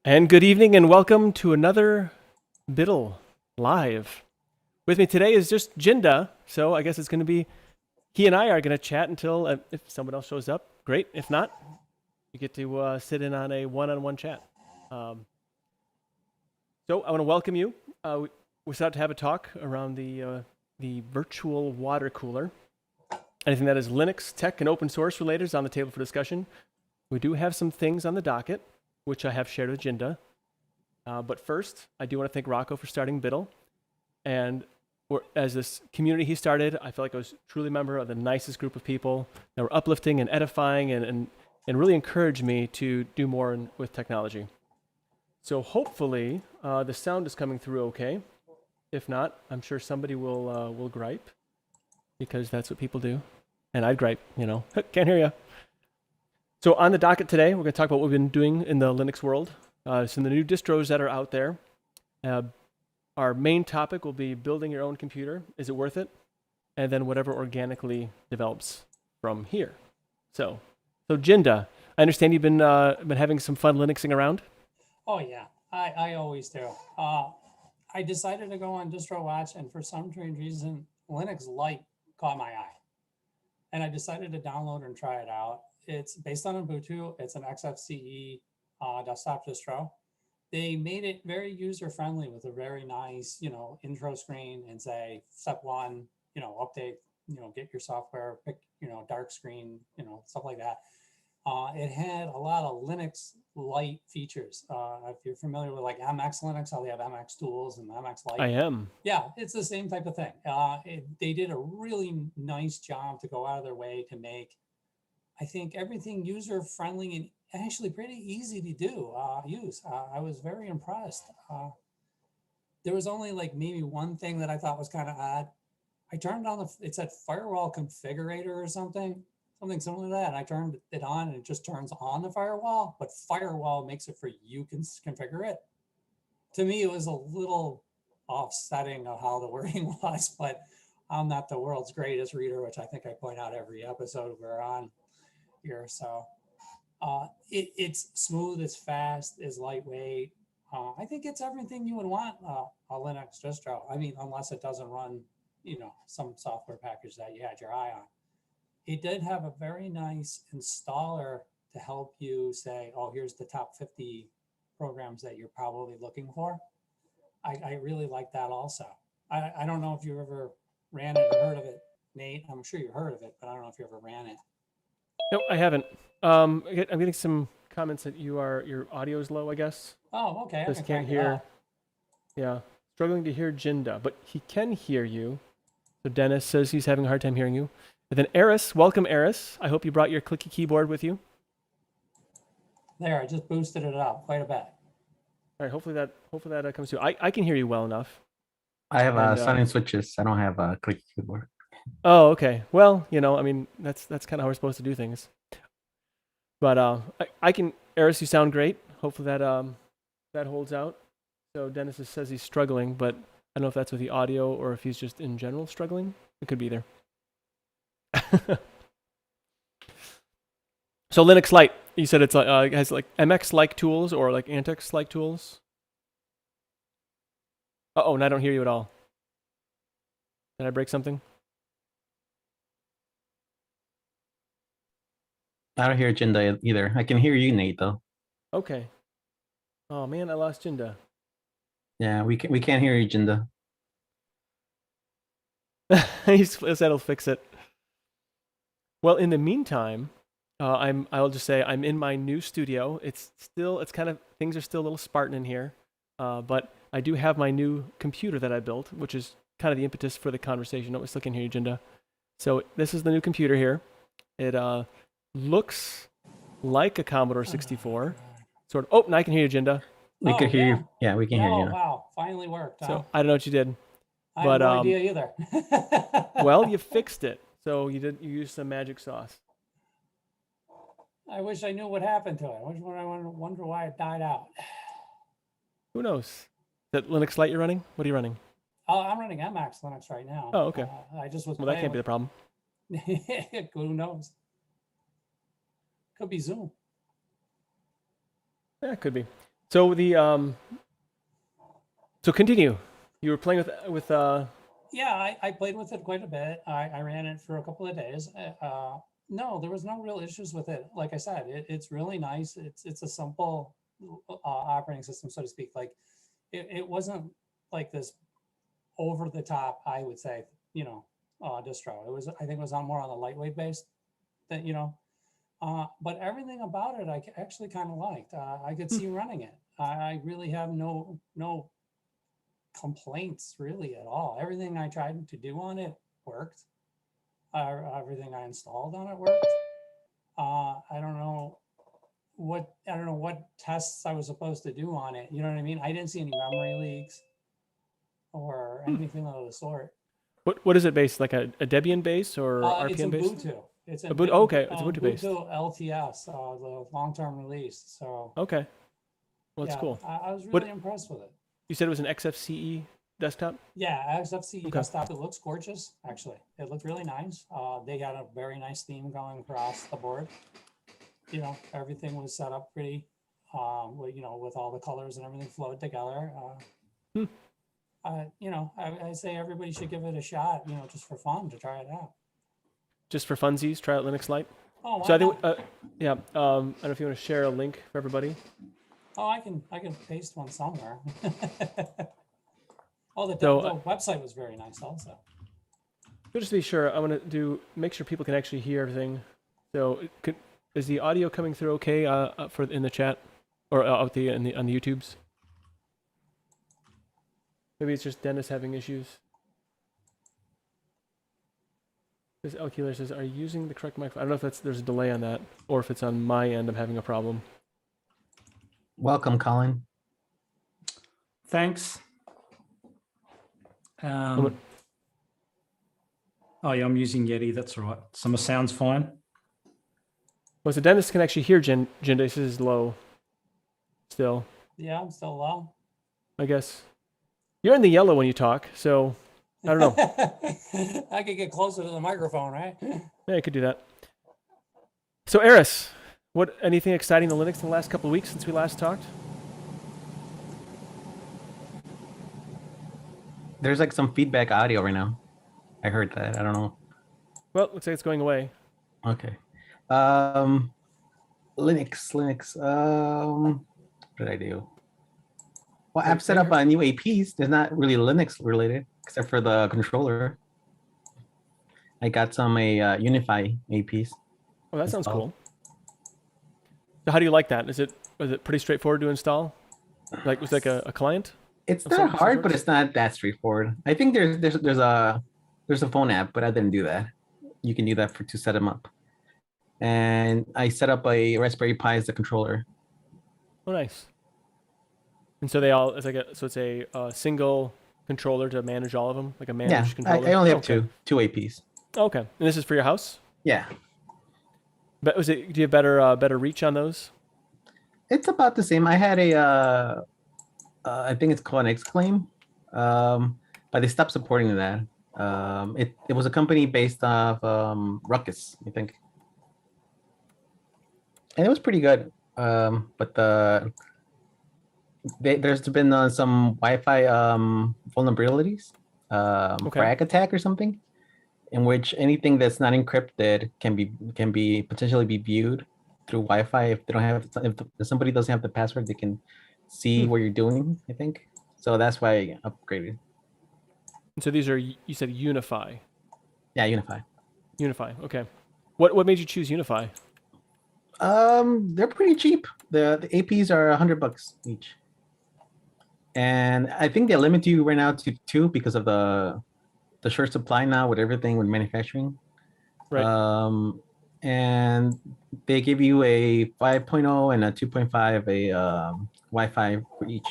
And good evening and welcome to another Biddle Live. With me today is just Jinda, so I guess it's going to be he and I are going to chat until if someone else shows up, great. If not, you get to sit in on a one-on-one chat. Um, so I want to welcome you. We set out to have a talk around the virtual water cooler. Anything that is Linux, tech, and open source related is on the table for discussion. We do have some things on the docket, which I have shared with Jinda. But first, I do want to thank Rocco for starting Biddle. And as this community he started, I feel like I was truly a member of the nicest group of people that were uplifting and edifying and really encouraged me to do more with technology. So hopefully the sound is coming through okay. If not, I'm sure somebody will gripe because that's what people do. And I'd gripe, can't hear you. So on the docket today, we're going to talk about what we've been doing in the Linux world. Some of the new distros that are out there. Our main topic will be building your own computer. Is it worth it? And then whatever organically develops from here. So Jinda, I understand you've been having some fun Linuxing around. Oh yeah, I always do. I decided to go on Distro Watch, and for some strange reason, Linux Lite caught my eye, and I decided to download and try it out. It's based on Ubuntu. It's an XFCE desktop distro. They made it very user friendly with a very nice, intro screen and say step one, update, get your software, pick, dark screen, stuff like that. It had a lot of Linux light features. If you're familiar with like MX Linux, how they have MX tools and MX Lite. I am. Yeah, it's the same type of thing. They did a really nice job to go out of their way to make, I think, everything user friendly and actually pretty easy to do use. I was very impressed. There was only like maybe one thing that I thought was kind of odd. I turned on it said firewall configurator or something similar to that. And I turned it on and it just turns on the firewall, but firewall makes it for you can configure it. To me, it was a little offsetting of how the wording was, but I'm not the world's greatest reader, which I think I point out every episode we're on here. So it's smooth, it's fast, it's lightweight. I think it's everything you would want a Linux distro. I mean, unless it doesn't run, some software package that you had your eye on. It did have a very nice installer to help you say, oh, here's the top 50 programs that you're probably looking for. I really like that also. I don't know if you ever ran it or heard of it, Nate. I'm sure you heard of it, but I don't know if you ever ran it. No, I haven't. I'm getting some comments that your audio is low, I guess. Oh, okay. Just can't hear. Yeah, struggling to hear Jinda, but he can hear you. So Dennis says he's having a hard time hearing you. And then Eris, welcome Eris. I hope you brought your clicky keyboard with you. There, I just boosted it up quite a bit. All right, hopefully that comes through. I can hear you well enough. I have silent switches. I don't have a click keyboard. Oh, okay. Well, I mean, that's kind of how we're supposed to do things. But I can, Eris, you sound great. Hopefully that holds out. So Dennis says he's struggling, but I don't know if that's with the audio or if he's just in general struggling. It could be either. So Linux Lite, you said it has like MX-like tools or like Antix-like tools. Oh, and I don't hear you at all. Did I break something? I don't hear Jinda either. I can hear you, Nate, though. Okay. Oh man, I lost Jinda. Yeah, we can't hear you, Jinda. He said he'll fix it. Well, in the meantime, I'll just say I'm in my new studio. It's kind of, things are still a little Spartan in here, but I do have my new computer that I built, which is kind of the impetus for the conversation. Oh, still can hear you, Jinda. So this is the new computer here. It looks like a Commodore 64, sort of. Oh, now I can hear you, Jinda. We can hear you. Yeah, we can hear you. Oh, wow, finally worked. So I don't know what you did. I have no idea either. Well, you fixed it. So you used some magic sauce. I wish I knew what happened to it. I wonder why it died out. Who knows? Is that Linux Lite you're running? What are you running? Oh, I'm running MX Linux right now. Oh, okay. I just was. Well, that can't be the problem. Who knows? Could be Zoom. Yeah, it could be. So so continue. You were playing with Yeah, I played with it quite a bit. I ran it for a couple of days. No, there was no real issues with it. Like I said, it's really nice. It's a simple operating system, so to speak. Like it wasn't like this over the top, I would say, distro. It was, I think it was on more on the lightweight base that, but everything about it, actually kind of liked. I could see running it. I really have no complaints really at all. Everything I tried to do on it worked. Everything I installed on it worked. I don't know what tests I was supposed to do on it. You know what I mean? I didn't see any memory leaks or anything of the sort. what is it based, like a Debian base or It's RPM based? Ubuntu. It's Ubuntu. Oh, okay, it's Ubuntu based. Ubuntu LTS, the long-term release. So Okay, well, that's yeah, cool. I was What really impressed with it. you said it was an XFCE desktop? Yeah, XFCE Okay. desktop. It looks gorgeous. Actually, it looked really nice. They had a very nice theme going across the board. Everything was set up pretty, with all the colors and everything flowed together. Hmm. I say everybody should give it a shot. Just for fun to try it out. Just for funsies, try out Linux Lite. Oh, why So I think, not? yeah. I don't know if you want to share a link for everybody. Oh, I can paste one somewhere. Oh, the So, website was very nice also. just to be sure, I want to make sure people can actually hear everything. So, is the audio coming through okay for in the chat or out on the YouTubes? Maybe it's just Dennis having issues. This L Killer says, "Are you using the correct microphone?" I don't know if there's a delay on that or if it's on my end. I'm having a problem. Welcome, Colin. Thanks. Oh yeah, I'm using Yeti. That's all right. So my sound's fine. Well, so Dennis can actually hear Jinda. This is low. Still, Yeah, I'm still low. I guess. You're in the yellow when you talk, so I don't know. I could get closer to the microphone, right? Yeah, I could do that. So, Eris, anything exciting in Linux in the last couple of weeks since we last talked? There's like some feedback audio right now. I heard that. I don't know. Well, looks like it's going away. Okay. Linux. What did I do? Well, I've set up new APs. There's not really Linux related, except for the controller. I got some Unify APs. Oh, that sounds cool. So how do you like that? Was it pretty straightforward to install? Like was like a client? It's not hard, but it's not that straightforward. I think there's a phone app, but I didn't do that. You can do that to set them up. And I set up a Raspberry Pi as the controller. Oh, nice. And so it's a single controller to manage all of them, like a managed controller. I only have two APs. Okay, and this is for your house? Yeah. But do you have better reach on those? It's about the same. I had I think it's called an Exclaim, but they stopped supporting that. It was a company based off Ruckus, I think, and it was pretty good. But there's been some Wi-Fi vulnerabilities, crack attack or something, in which anything that's not encrypted can be potentially be viewed through Wi-Fi if somebody doesn't have the password, they can see what you're doing, I think. So that's why I upgraded. And so these are, you said Unify. Yeah, Unify. Unify. Okay. What made you choose Unify? They're pretty cheap. The APs are $100 each, and I think they limit you right now to 2 because of the short supply now with everything with manufacturing. Right. And they give you a 5.0 and a 2.5 Wi-Fi for each.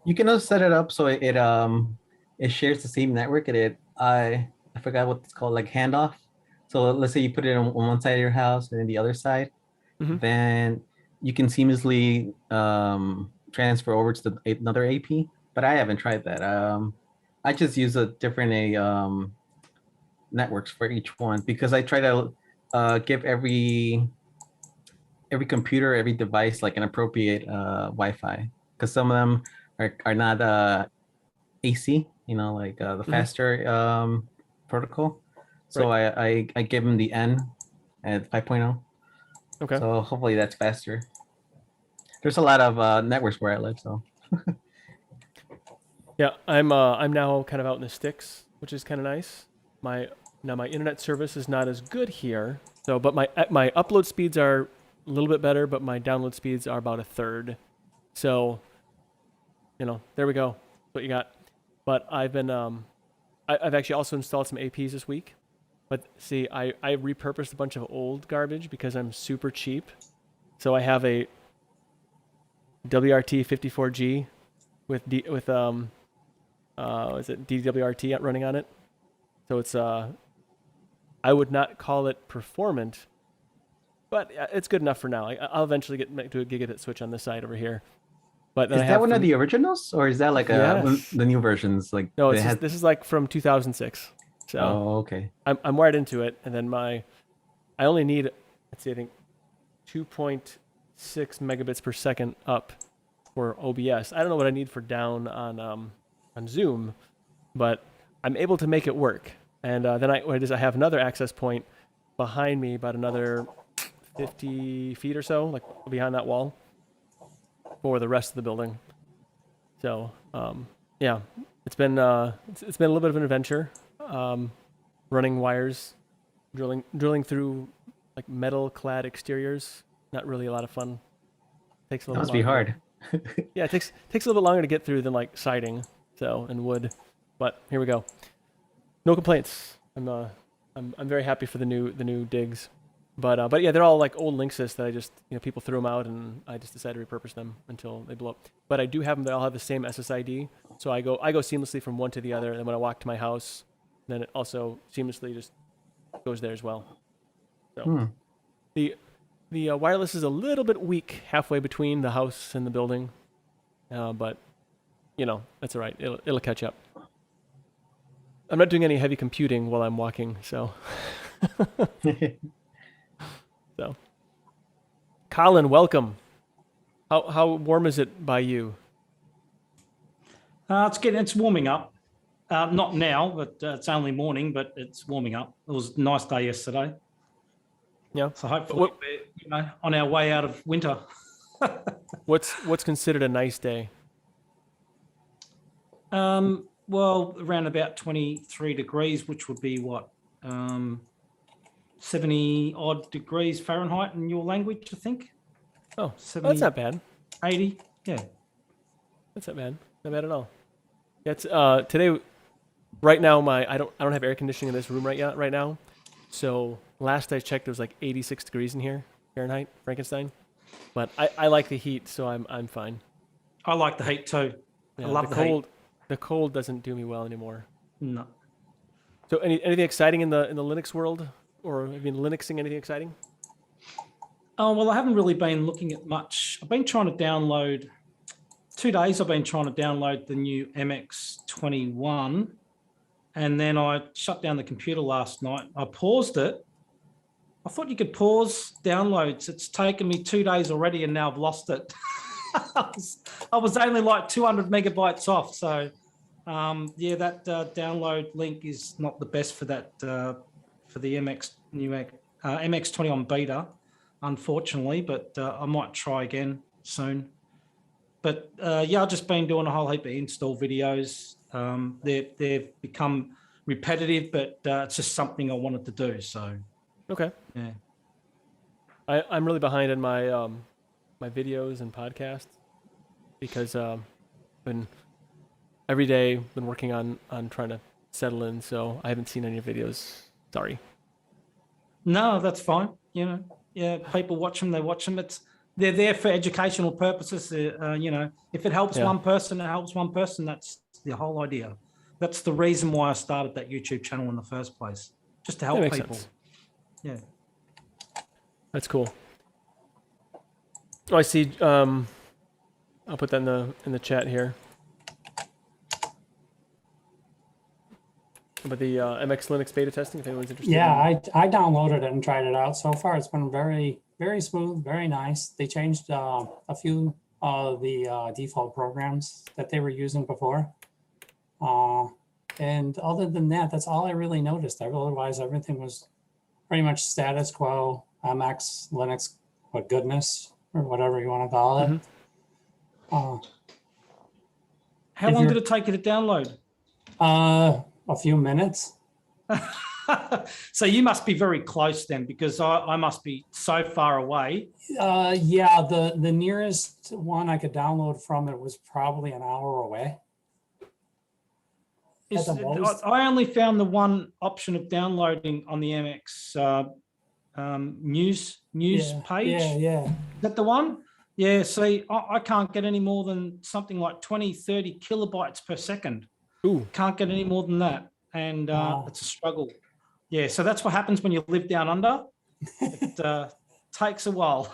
You can also set it up so it shares the same network. I forgot what it's called, like handoff. So let's say you put it on one side of your house and then the other side, then you can seamlessly transfer over to another AP. But I haven't tried that. I just use a different networks for each one because I try to give every every computer, every device like an appropriate Wi-Fi, because some of them are not AC, like the Mhm. faster protocol. So Right. I give them the N at 5.0. Okay. So hopefully that's faster. There's a lot of networks where I live, so Yeah, I'm now kind of out in the sticks, which is kind of nice. My internet service is not as good here, so but my upload speeds are a little bit better, but my download speeds are about a third. So, there we go. What you got? But I've actually also installed some APs this week. But see, I repurposed a bunch of old garbage because I'm super cheap. So I have a WRT 54G with is it DWRT running on it? So it's I would not call it performant, but it's good enough for now. I'll eventually get to a gigabit switch on this side over here. But then is I that have one of from the originals, or is that like yes, the new versions? Like no, they had. this is like from 2006. So Oh, okay. I'm wired into it, and then I only need, let's see, I think 2.6 megabits per second up for OBS. I don't know what I need for down on Zoom, but I'm able to make it work. And then what it is, I have another access point behind me, about another 50 feet or so, like behind that wall, for the rest of the building. So yeah, it's been it's been a little bit of an adventure, running wires, drilling through like metal clad exteriors. Not really a lot of fun. Takes a That little must bit be longer. hard. Yeah, it takes a little bit longer to get through than like siding, and wood. But here we go. No complaints. I'm very happy for the new digs. But yeah, they're all like old Linksys that I just, people threw them out and I just decided to repurpose them until they blow up. But I do have them. They all have the same SSID, so I go seamlessly from one to the other. And then when I walk to my house, then it also seamlessly just goes there as well. So Hmm. the wireless is a little bit weak halfway between the house and the building, but that's all right. It'll catch up. I'm not doing any heavy computing while I'm walking, so. So, Colin, welcome. How warm is it by you? It's warming up. Not now, but it's only morning, but it's warming up. It was a nice day yesterday. Yeah. So hopefully we're on our way out of winter. What's considered a nice day? Well, around about 23 degrees, which would be what? 70 odd degrees Fahrenheit in your language, I think. Oh, 70, that's not bad. 80. Yeah. That's not bad. Not bad at all. Yeah, it's today. Right now, I don't have air conditioning in this room right now. So last I checked, it was like 86 degrees in here Fahrenheit, Frankenstein. But I like the heat, so I'm fine. I like the heat too. Yeah, I love the the cold. heat. The cold doesn't do me well anymore. No. So anything exciting in the Linux world, or have you been Linuxing anything exciting? Oh, well, I haven't really been looking at much. I've been trying to download, 2 days I've been trying to download the new MX21, and then I shut down the computer last night. I paused it. I thought you could pause downloads. It's taken me 2 days already, and now I've lost it. I was only like 200 megabytes off. So yeah, that download link is not the best for that, for the MX21 beta, unfortunately, but I might try again soon. But yeah, I've just been doing a whole heap of install videos. They've become repetitive, but it's just something I wanted to do. So Okay. yeah. I'm really behind in my my videos and podcasts because been every day been working on trying to settle in, so I haven't seen any videos. Sorry. No, that's fine. Yeah, people watch them. They watch them. They're there for educational purposes. If it helps Yeah. one person, it helps one person. That's the whole idea. That's the reason why I started that YouTube channel in the first place, just to help That makes people. sense. Yeah. That's cool. Oh, I see. I'll put that in the chat here. But the MX Linux beta testing, if anyone's interested. Yeah, I downloaded it and tried it out. So far, it's been very, very smooth, very nice. They changed a few of the default programs that they were using before. And other than that, that's all I really noticed. Otherwise, everything was pretty much status quo, MX, Linux, what goodness, or whatever you want to call it. Mhm. How If long you're- did it take you to download? A few minutes. So you must be very close then, because I must be so far away. Yeah, the nearest one I could download from it was probably an hour away. At the most. I only found the one option of downloading on the MX news page. Yeah. Is that the one? Yeah, see, I can't get any more than something like 20, 30 kilobytes per second. Ooh. Can't get any more than that. And it's a struggle. Yeah, so that's what happens when you live down under. It takes a while.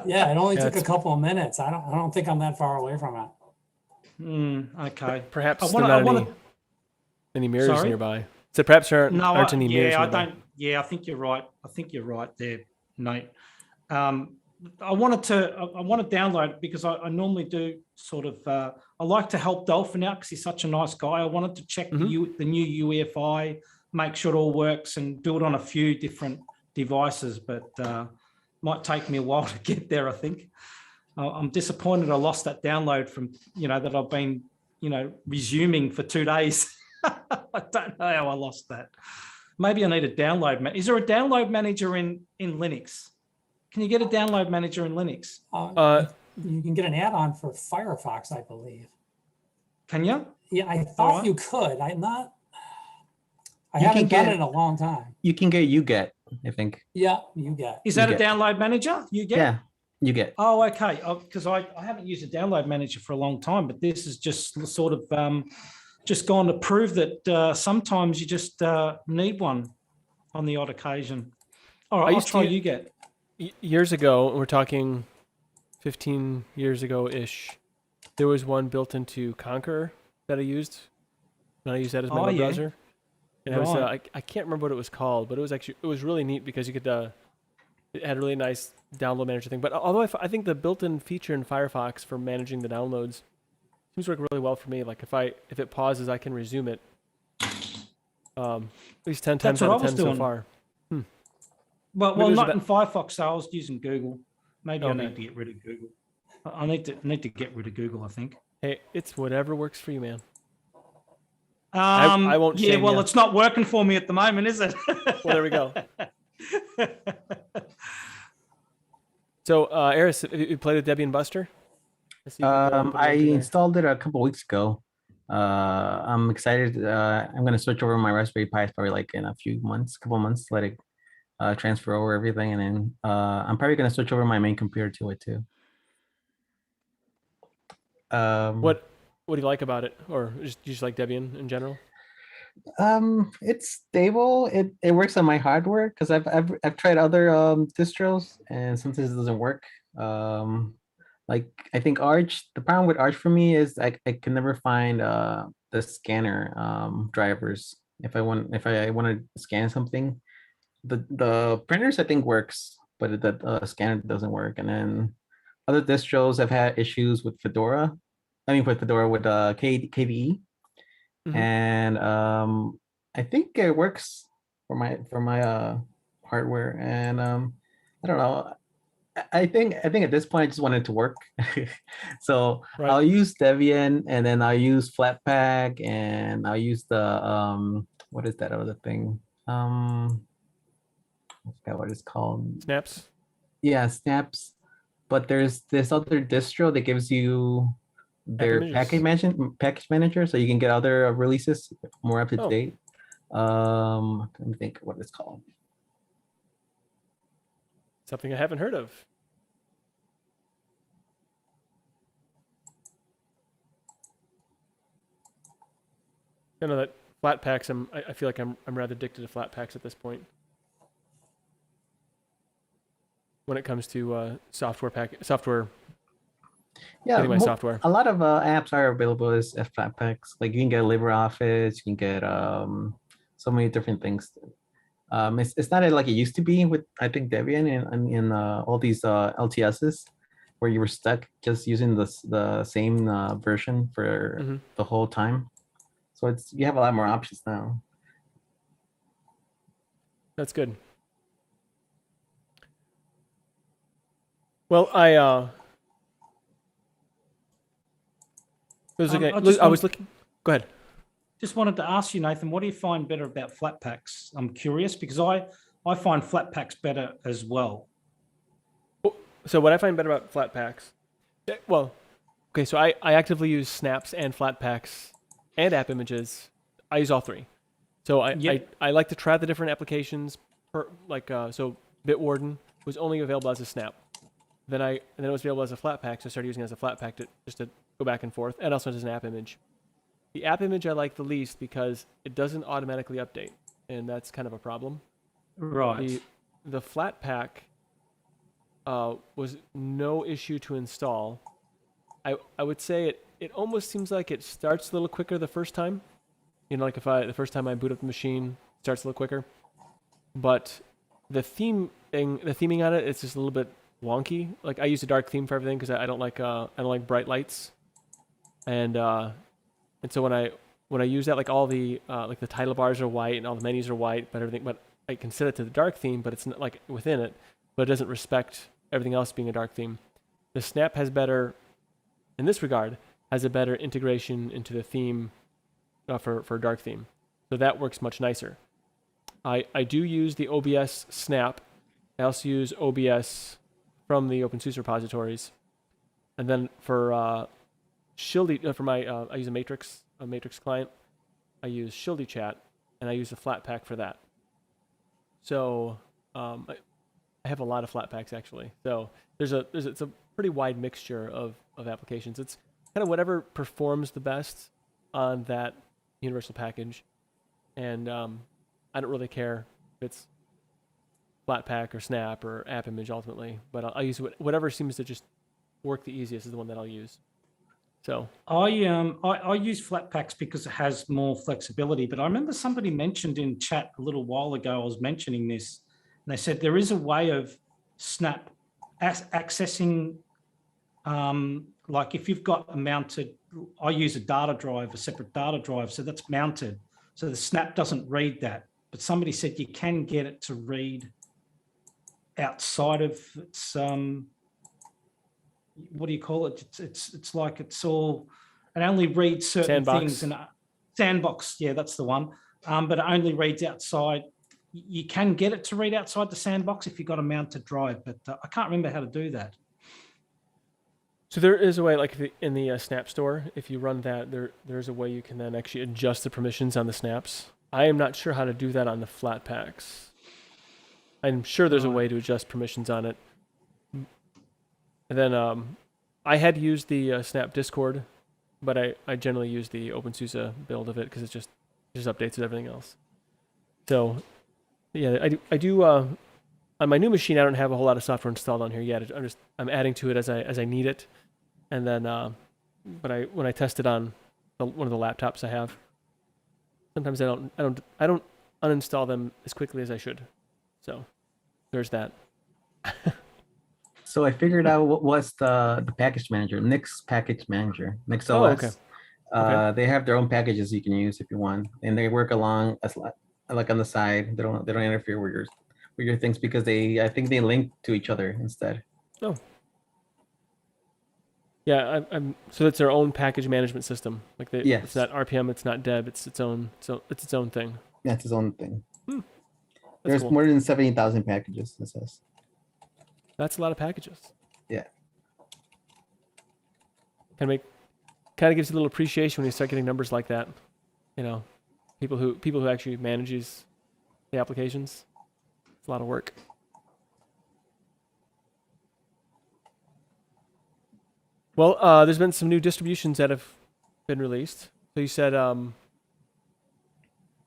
Yeah, it only Yeah, took a it's- couple of minutes. I don't think I'm that far away from it. Okay. Perhaps I there wanna- are I not wanna- any mirrors Sorry? nearby. So perhaps there No, aren't any mirrors I nearby. don't. Yeah, I think you're right. I think you're right there, Nate. I want to download it because I normally do sort of. I like to help Dolphin out because he's such a nice guy. I wanted to check the new UEFI, make sure it all works, and do it on a few different devices. But might take me a while to get there. I think. I'm disappointed I lost that download from that I've been resuming for 2 days. I don't know how I lost that. Maybe I need a download. Is there a download manager in Linux? Can you get a download manager in Linux? You can get an add-on for Firefox, I believe. Can you? Yeah, I All thought right. you could. I You haven't can done get- it in a long time. You can get UGET, I think. Yeah, you get. Is that a get- download manager? You get? Yeah, UGET. Oh, okay. Because I haven't used a download manager for a long time, but this is just sort of just gone to prove that sometimes you just need one on the odd occasion. All right, I'll used to try u- you get. Years ago, we're talking 15 years ago-ish, there was one built into Conqueror that I used. And I used that as my Oh, web yeah. browser. And it was, Right. I can't remember what it was called, but it was really neat because you could, it had a really nice download manager thing. But although I think the built-in feature in Firefox for managing the downloads seems to work really well for me. Like if it pauses, I can resume it. At least 10 times That's what out of I was 10 so doing. far. Well, there's not a in Firefox. So I was using Google. Maybe I Okay. need to get rid of Google. I need to get rid of Google, I think. Hey, it's whatever works for you, man. I won't Yeah, shame well, ya. it's not working for me at the moment, is it? Well, there we go. So, Eris, have you played with Debian Buster? I see you put the I link in there. installed it a couple weeks ago. I'm excited. I'm gonna switch over my Raspberry Pi probably like in a couple months, let it transfer over everything, and then I'm probably gonna switch over my main computer to it too. What do you like about it, or just you just like Debian in general? It's stable. It works on my hardware because I've tried other distros and sometimes it doesn't work. Like I think Arch. The problem with Arch for me is I can never find the scanner drivers if I want to scan something. The printers I think works, but the scanner doesn't work. And then other distros have had issues with Fedora. I mean with Fedora with KDE. Mhm. And I think it works for my hardware. And I don't know. I think at this point I just want it to work. So Right. I'll use Debian, and then I'll use Flatpak, and I'll use the what is that other thing? I forgot what it's called. Snaps. Yeah, Snaps. But there's this other distro that gives you their package manager, so you can get other releases more up to Oh. date. Let me think what it's called. Something I haven't heard of. I know that Flatpaks. I feel like I'm rather addicted to Flatpaks at this point. When it comes to software Yeah, getting my software. a lot of apps are available as Flatpaks. Like you can get LibreOffice, you can get so many different things. It's not like it used to be with, I think, Debian and all these LTSs, where you were stuck just using the same version for Mhm. the whole time. So you have a lot more options now. That's good. Well, I was looking. I was looking. Go ahead. Just wanted to ask you, Nathan, what do you find better about flat packs? I'm curious because I find flat packs better as well. So what I find better about flat packs, well, okay, so I actively use snaps and flat packs and app images. I use all three. So I like to try the different applications. So Bitwarden was only available as a snap. Then it was available as a flat pack, so I started using it as a flat pack just to go back and forth, and also as an app image. The app image I like the least because it doesn't automatically update, and that's kind of a problem. Right. The flat pack was no issue to install. I would say it almost seems like it starts a little quicker the first time. You know, like the first time I boot up the machine, it starts a little quicker. But the theming on it, it's just a little bit wonky. Like I use a dark theme for everything because I don't like bright lights, and so when I use that, like all the like the title bars are white and all the menus are white, but I can set it to the dark theme, but it's not like within it, but it doesn't respect everything else being a dark theme. The snap has better, in this regard, has a better integration into the theme for dark theme, so that works much nicer. I do use the OBS snap. I also use OBS from the OpenSUSE repositories, and then for Shieldy for my I use a Matrix client. I use Shieldy Chat, and I use a flat pack for that. So I have a lot of flat packs actually. So it's a pretty wide mixture of applications. It's kind of whatever performs the best on that universal package, and I don't really care if it's flat pack or snap or app image ultimately, but I'll use whatever seems to just work the easiest is the one that I'll use. So I use flat packs because it has more flexibility. But I remember somebody mentioned in chat a little while ago. I was mentioning this, and they said there is a way of snap accessing. Like if you've got a mounted, I use a separate data drive, so that's mounted. So the snap doesn't read that. But somebody said you can get it to read outside of its what do you call it? It's like it's all, it only reads certain things in a sandbox. Yeah, that's the one. But it only reads outside. You can get it to read outside the sandbox if you've got a mounted drive, but I can't remember how to do that. So there is a way, like in the Snap Store, if you run that, there's a way you can then actually adjust the permissions on the snaps. I am not sure how to do that on the flat packs. I'm sure there's a way to adjust permissions on it. And then I had used the Snap Discord, but I generally use the OpenSUSE build of it because it just updates with everything else. So yeah, I do on my new machine. I don't have a whole lot of software installed on here yet. I'm adding to it as I need it, and then but when I test it on one of the laptops I have, sometimes I don't uninstall them as quickly as I should. So there's that. So I figured out what was the package manager, Nix package manager, Nix OS. Oh, okay. Okay. They have their own packages you can use if you want, and they work along as like on the side. They don't interfere with your things because I think they link to each other instead. Oh. Yeah, so it's their own package management system. Like Yes. It's not RPM, it's not Deb, it's its own thing. That's its own thing. That's There's cool. more than 70,000 packages, it says. That's a lot of packages. Yeah. Kind of gives you a little appreciation when you start getting numbers like that. You know, people who actually manage the applications. It's a lot of work. Well, there's been some new distributions that have been released. So you said,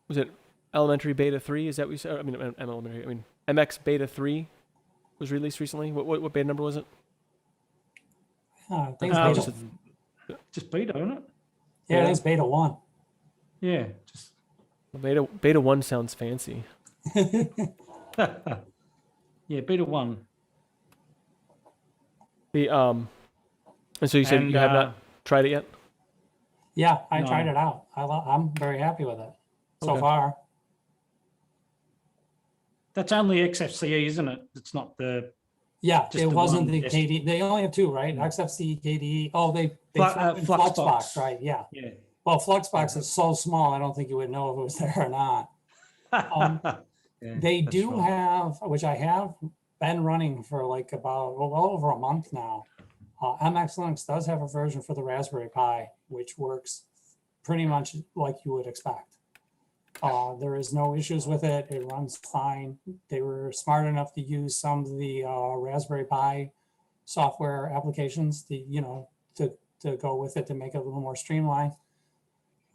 was it Elementary Beta 3? Is that what you said? I mean, MX Beta 3 was released recently. What beta number was it? I think Oh, it's beta. Just beta, isn't it? Yeah, it's beta 1. Yeah, just Beta 1 sounds fancy. Yeah, beta 1. The and so you said And, you have not tried it yet? Yeah, I No. tried it out. I'm very happy with it so Okay. far. That's only XFCE, isn't it? It's not the Yeah, Just it the wasn't one the disk. KD. They only have two, right? Yeah. XFCE, KDE. Oh, they Flu- threw in Fluxbox. Fluxbox, right? Yeah. yeah. Well, Fluxbox is so small, I don't think you would know if it was there or not. Yeah, They that's do right. have, which I have been running for like about well over a month now. MX Linux does have a version for the Raspberry Pi, which works pretty much like you would expect. There is no issues with it. It runs fine. They were smart enough to use some of the Raspberry Pi software applications to go with it to make it a little more streamlined.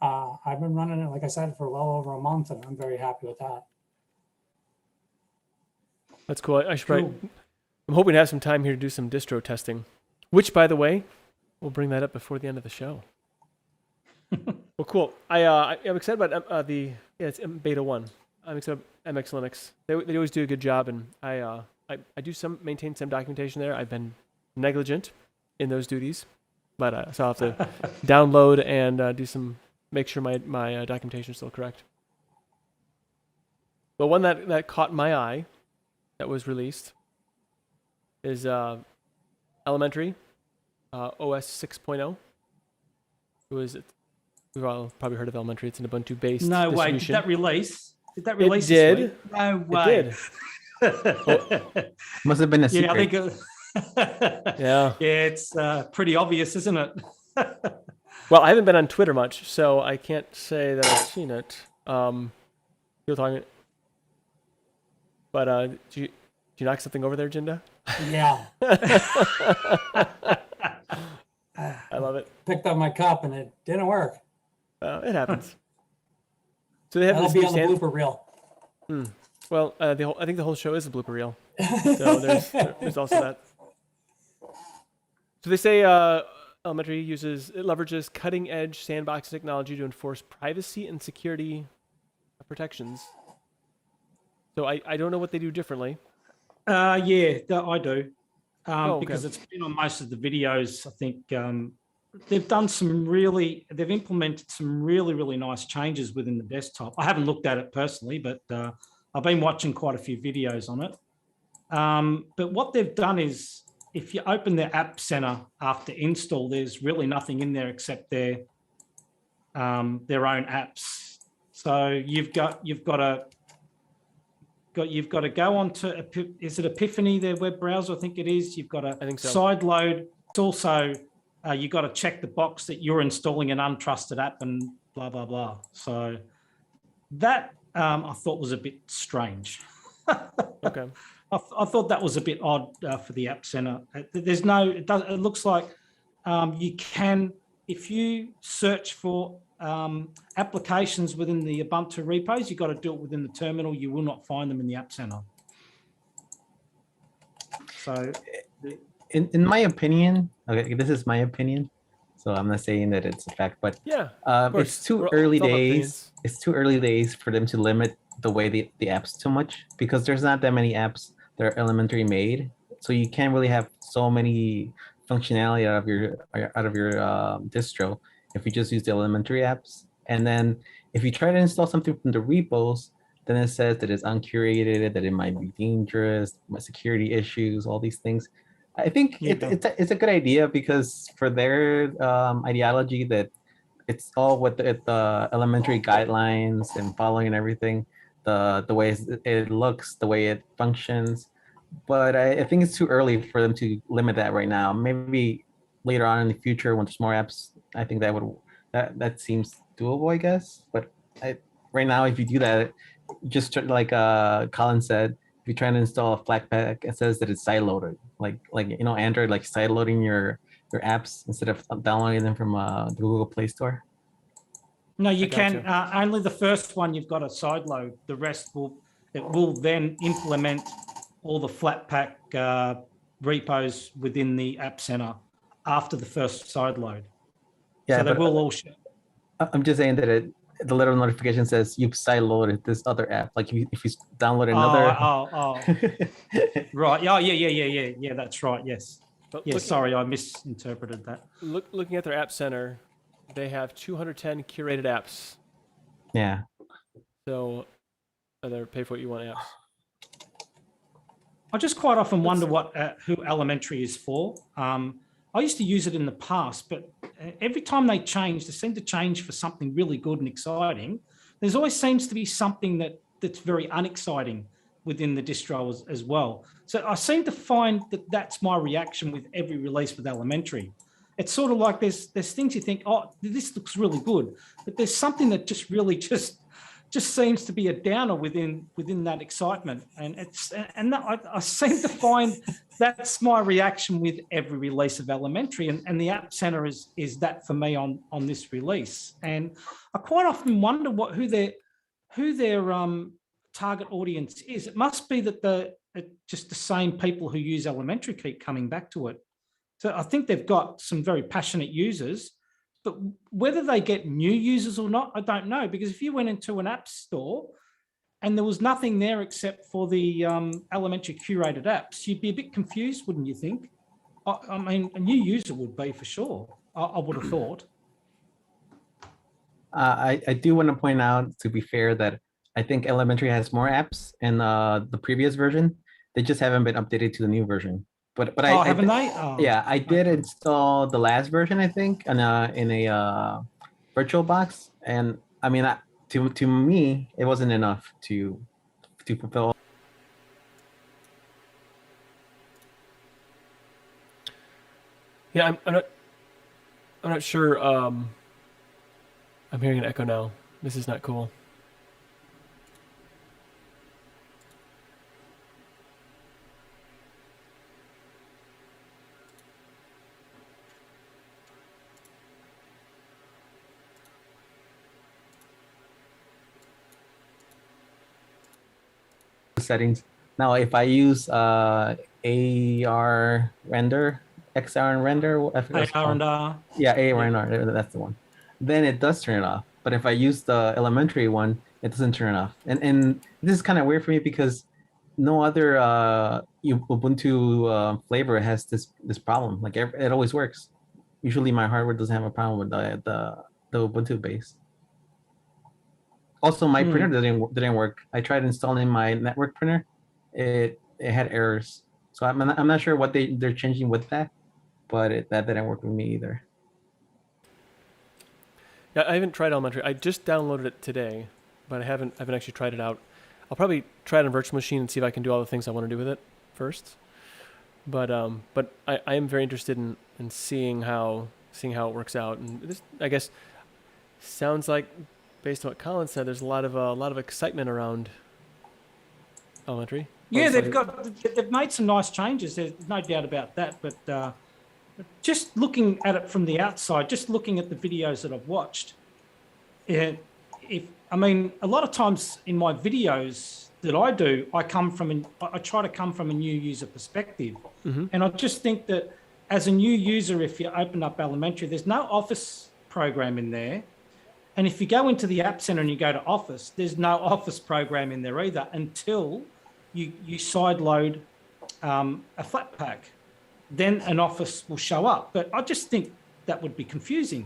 I've been running it, like I said, for well over a month, and I'm very happy with that. That's cool. I should Cool. probably, I'm hoping to have some time here to do some distro testing, which, by the way, we'll bring that up before the end of the show. Well, cool. I'm excited about it's beta 1. I'm excited about MX Linux. They always do a good job, and I do maintain some documentation there. I've been negligent in those duties, but so I'll have to download and make sure my documentation is still correct. But one that caught my eye that was released is Elementary OS 6.0. We've all probably heard of Elementary. It's an Ubuntu-based No way. Did distribution. that release? Did that It release? did. This week? No It way. did. Must have been a Yeah, I secret. think. Yeah. Yeah, it's pretty obvious, isn't it? Well, I haven't been on Twitter much, so I can't say that I've seen it. You're talking, but did you knock something over there, Jinda? Yeah. I love it. Picked up my cup and it didn't work. It happens. So they have That'll this be new on the standard. blooper reel. Well, I think the whole show is a blooper reel. So there's also that. So they say Elementary leverages cutting edge sandbox technology to enforce privacy and security protections. So I don't know what they do differently. Yeah, I do. Okay. Because it's been on most of the videos. I think they've implemented some really, really nice changes within the desktop. I haven't looked at it personally, but I've been watching quite a few videos on it. But what they've done is, if you open their app center after install, there's really nothing in there except their own apps. So you've got to go on to, is it Epiphany, their web browser? I think it is. You've got to side load. It's also, you've got to check the box that you're installing an untrusted app and blah, blah, blah. So that I thought was a bit strange. Okay. I thought that was a bit odd for the App Center. It looks like you can, if you search for applications within the Ubuntu repos, you've got to do it within the terminal. You will not find them in the App Center. So, In my opinion, okay, this is my opinion, so I'm not saying that it's a fact, but Yeah. it's too early days. It's too early days for them to limit the way the apps too much, because there's not that many apps that are Elementary made, so you can't really have so many functionality out of your distro if you just use the Elementary apps. And then if you try to install something from the repos, then it says that it's uncurated, that it might be dangerous, security issues, all these things. I think it's a good idea, because for their ideology that it's all with the Elementary guidelines and following and everything, the way it looks, the way it functions. But I think it's too early for them to limit that right now. Maybe later on in the future when there's more apps, I think that seems doable, I guess. But right now, if you do that, just like Colin said, if you're trying to install a Flatpak, it says that it's sideloaded, like Android, like sideloading your apps instead of downloading them from the Google Play Store. no, you can only the first one you've got to sideload. The rest will then implement all the Flatpak repos within the App Center after the first sideload. Yeah, so they but will all show. I'm just saying that the little notification says you've sideloaded this other app. Like if you download Oh, another. right. Oh, yeah. That's right. Yes. But Yeah. looking, Sorry, I misinterpreted that. looking at their app center, they have 210 curated apps. Yeah. So they're pay for what you want apps. I just quite often wonder who Elementary is for. I used to use it in the past, but every time they seem to change for something really good and exciting. There's always seems to be something that's very unexciting within the distro as well. So I seem to find that that's my reaction with every release with Elementary. It's sort of like there's things you think, oh, this looks really good, but there's something that just really just seems to be a downer within that excitement, and I seem to find that's my reaction with every release of Elementary, and the App Center is that for me on this release. And I quite often wonder who their target audience is. It must be that just the same people who use Elementary keep coming back to it. So I think they've got some very passionate users. But whether they get new users or not, I don't know. Because if you went into an app store and there was nothing there except for the Elementary curated apps, you'd be a bit confused, wouldn't you think? I mean, a new user would be for sure, I would have thought. I do want to point out, to be fair, that I think Elementary has more apps in the previous version. They just haven't been updated to the new version. But haven't they? Oh, yeah, I did install the last version, I think, in a virtual box, and I mean, to me, it wasn't enough to fulfill. Yeah, I'm not sure. I'm hearing an echo now. This is not cool. Settings. Now, if I use AR render, XR and render, I forget AR and R. Yeah, AR and R, that's the one. Then it does turn it off. But if I use the Elementary one, it doesn't turn it off. And this is kind of weird for me because no other Ubuntu flavor has this problem. Like it always works. Usually my hardware doesn't have a problem with the Ubuntu base. Also, my printer didn't work. I tried installing my network printer. It had errors. So I'm not sure what they're changing with that, but that didn't work with me either. Yeah, I haven't tried Elementary. I just downloaded it today, but I haven't actually tried it out. I'll probably try it on virtual machine and see if I can do all the things I want to do with it first. But I am very interested in seeing how it works out. And this, I guess, sounds like, based on what Colin said, there's a lot of excitement around Elementary. Yeah, they've made some nice changes. There's no doubt about that. But just looking at it from the outside, just looking at the videos that I've watched, a lot of times in my videos that I do, I try to come from a new user perspective, and I just think that as a new user, if you open up Elementary, there's no Office program in there. And if you go into the App Center and you go to Office, there's no Office program in there either until you sideload a Flatpak. Then an Office will show up. But I just think that would be confusing,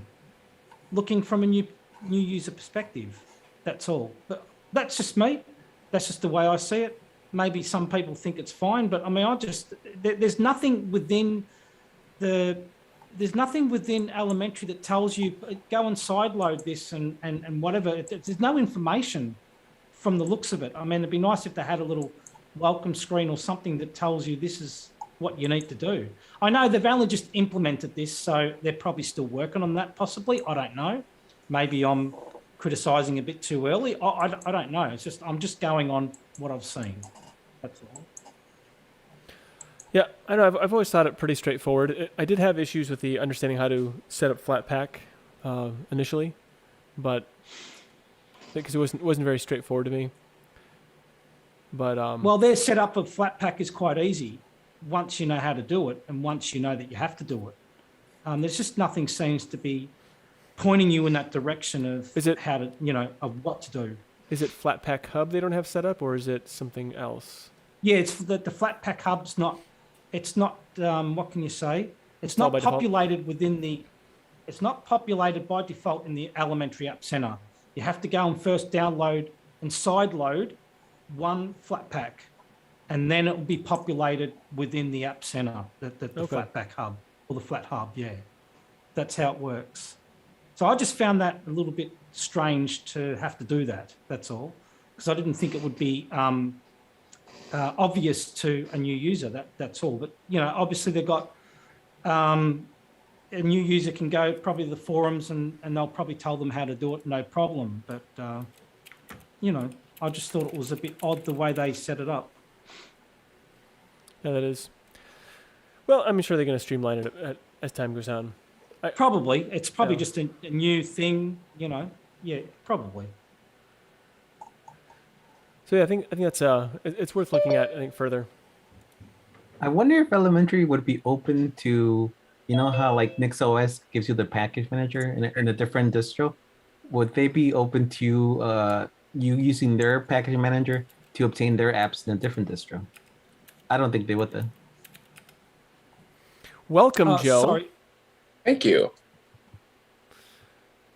looking from a new user perspective. That's all. But that's just me. That's just the way I see it. Maybe some people think it's fine, but I mean, there's nothing within Elementary that tells you go and sideload this and whatever. There's no information from the looks of it. I mean, it'd be nice if they had a little welcome screen or something that tells you this is what you need to do. I know they've only just implemented this, so they're probably still working on that possibly. I don't know. Maybe I'm criticizing a bit too early. I don't know. It's just I'm just going on what I've seen. That's all. Yeah, I know. I've always thought it pretty straightforward. I did have issues with the understanding how to set up Flatpak initially, but because it wasn't very straightforward to me. But well, their setup of Flatpak is quite easy once you know how to do it, and once you know that you have to do it. There's just nothing seems to be pointing you in that direction of Is it- how to, of what to do. Is it Flatpak Hub they don't have set up, or is it something else? Yeah, it's the Flatpak hub's not. It's not. What can you say? It's all not by default? populated within the. It's not populated by default in the Elementary App Center. You have to go and first download and sideload one Flatpak, and then it will be populated within the App Center, the Okay. Flatpak hub or the Flat Hub. Yeah, that's how it works. So I just found that a little bit strange to have to do that. That's all, because I didn't think it would be obvious to a new user. That's all. But obviously they've got a new user can go probably to the forums and they'll probably tell them how to do it, no problem. But I just thought it was a bit odd the way they set it up. Yeah, that is. Well, I'm sure they're going to streamline it as time goes on. Probably it's probably Yeah. just a new thing. Yeah, probably. So yeah, I think that's it's worth looking at. I think further. I wonder if Elementary would be open to, how like NixOS gives you the package manager in a different distro. Would they be open to you using their package manager to obtain their apps in a different distro? I don't think they would though. Welcome, Joe. Sorry, Thank you.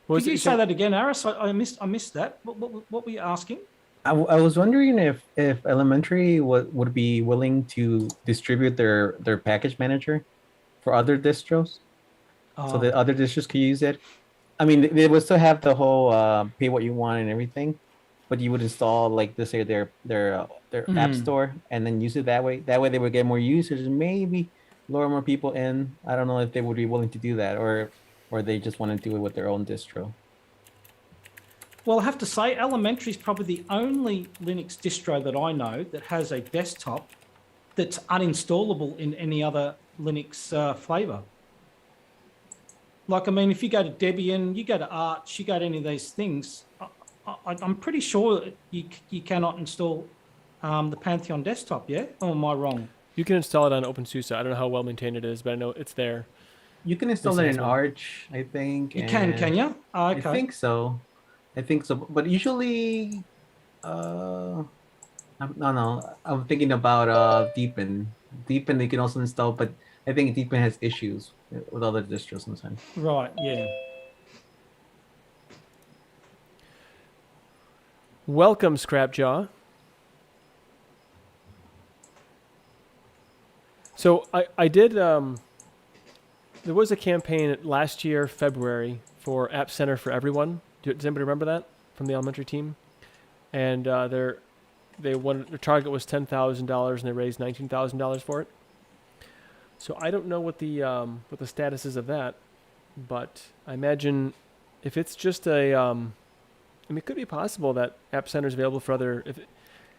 What was could it you say said? that again, Aris? I missed that. What were you asking? I was wondering if Elementary would be willing to distribute their package manager for other distros, so that other distros could use it. I mean, they would still have the whole pay what you want and everything, but you would install like let's say their app store and then use it that way. That way they would get more users and maybe lure more people in. I don't know if they would be willing to do that or they just want to do it with their own distro. Well, I have to say, Elementary is probably the only Linux distro that I know that has a desktop that's uninstallable in any other Linux flavor. Like, I mean, if you go to Debian, you go to Arch, you go to any of these things, I'm pretty sure you cannot install the Pantheon desktop, yeah? Or am I wrong? You can install it on OpenSUSE. I don't know how well maintained it is, but I know it's there. You can install This it is in one. Arch, I think. You can you? Oh, okay. I think so. But usually, no. I'm thinking about Deepin. Deepin you can also install, but I think Deepin has issues with other distros sometimes. Right, yeah. Welcome, Scrapjaw. So I did. There was a campaign last year, February, for App Center for Everyone. Does anybody remember that from the Elementary team? And their target was $10,000, and they raised $19,000 for it. So I don't know what the status is of that, but I imagine if it's just a, I mean, it could be possible that App Center is available for other.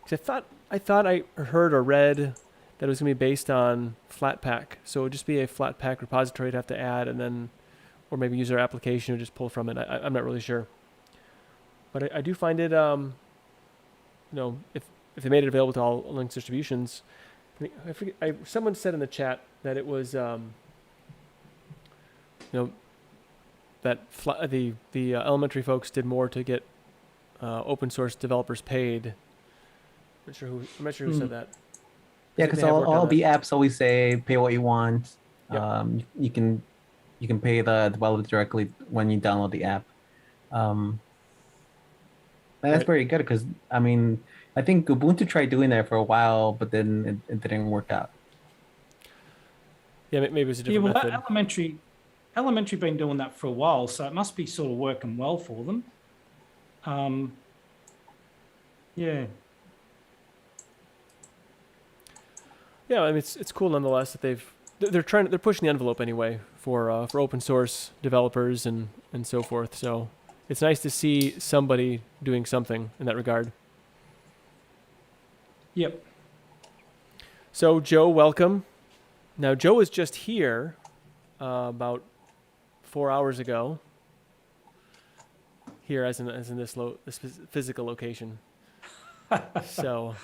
Because I thought I heard or read that it was going to be based on Flatpak, so it would just be a Flatpak repository to have to add, and then, or maybe use our application or just pull from it. I'm not really sure, but I do find it, if they made it available to all Linux distributions. I forget. Someone said in the chat that it was, that the Elementary folks did more to get open source developers paid. I'm not sure who said that. Yeah, They because have worked on all that. the apps always say pay what you want. Yep. You can pay the developer directly when you download the app. And that's Right. very good because I mean I think Ubuntu tried doing that for a while, but then it didn't work out. Yeah, maybe it was a Yeah, different well, method. Elementary been doing that for a while, so it must be sort of working well for them. Yeah. Yeah, I mean it's cool nonetheless that they're pushing the envelope anyway for open source developers and so forth. So it's nice to see somebody doing something in that regard. Yep. So Joe, welcome. Now Joe was just here about 4 hours ago. Here as in this physical location. So.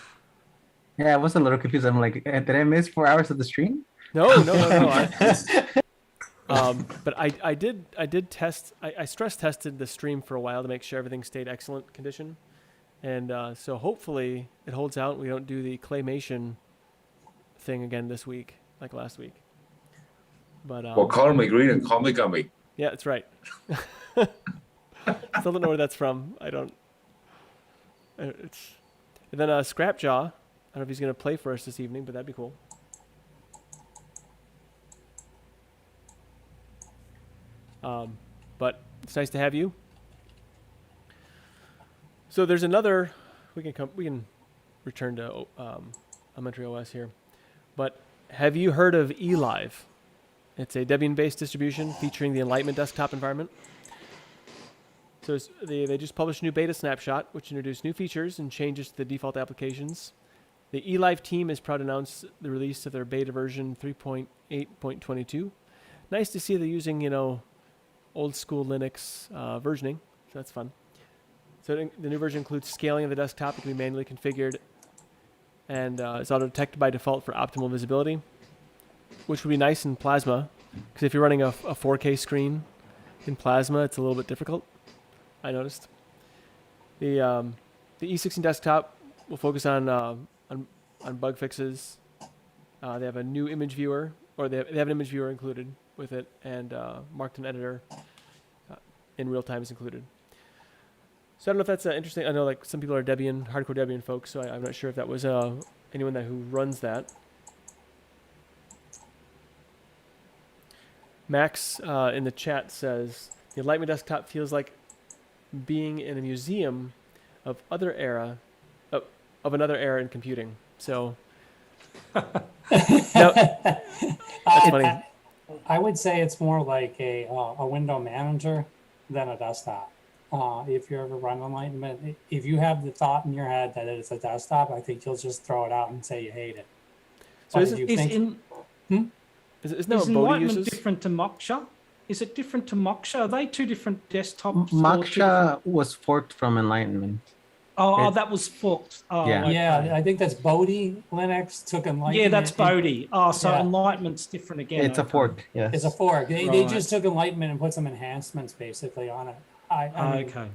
Yeah, I was a little confused. I'm like, did I miss 4 hours of the stream? No. But I did test. I stress tested the stream for a while to make sure everything stayed excellent condition, and so hopefully it holds out. We don't do the claymation thing again this week like last week. But Well, call me green and call me gummy. yeah, that's right. Still don't know where that's from. I don't. It's and then Scrapjaw. I don't know if he's gonna play for us this evening, but that'd be cool. But it's nice to have you. So there's another. We can return to Elementary OS here, but have you heard of eLive? It's a Debian-based distribution featuring the Enlightenment desktop environment. So they just published a new beta snapshot, which introduced new features and changes to the default applications. The eLive team is proud to announce the release of their beta version 3.8.22. Nice to see they're using, old school Linux versioning, so that's fun. So the new version includes scaling of the desktop. It can be manually configured, and it's auto-detected by default for optimal visibility, which would be nice in Plasma, because if you're running a 4K screen in Plasma, it's a little bit difficult, I noticed. The E16 desktop will focus on bug fixes. They have a new image viewer, or they have an image viewer included with it, and marked-in editor in real time is included. So I don't know if that's interesting. I know like some people are Debian, hardcore Debian folks, so I'm not sure if that was anyone who runs that. Max in the chat says, the Enlightenment desktop feels like being in a museum of another era in computing. So no, that's funny. I would say it's more like a window manager than a desktop. If you ever run Enlightenment, if you have the thought in your head that it's a desktop, I think you'll just throw it out and say you hate it. So But is if you it, think- isn't that Is what Bodhi Enlightenment uses? different to Moksha? Is it different to Moksha? Are they two different desktops? or two Moksha different- was forked from Enlightenment. Oh, it- that was forked. Oh, Yeah. okay. Yeah, I think that's Bodhi Linux took Enlightenment. Yeah, that's and- Bodhi. Oh, so Yeah. Enlightenment's different again. It's a okay. fork, yes. It's a fork. They Right. just took Enlightenment and put some enhancements basically on it. I mean, Okay.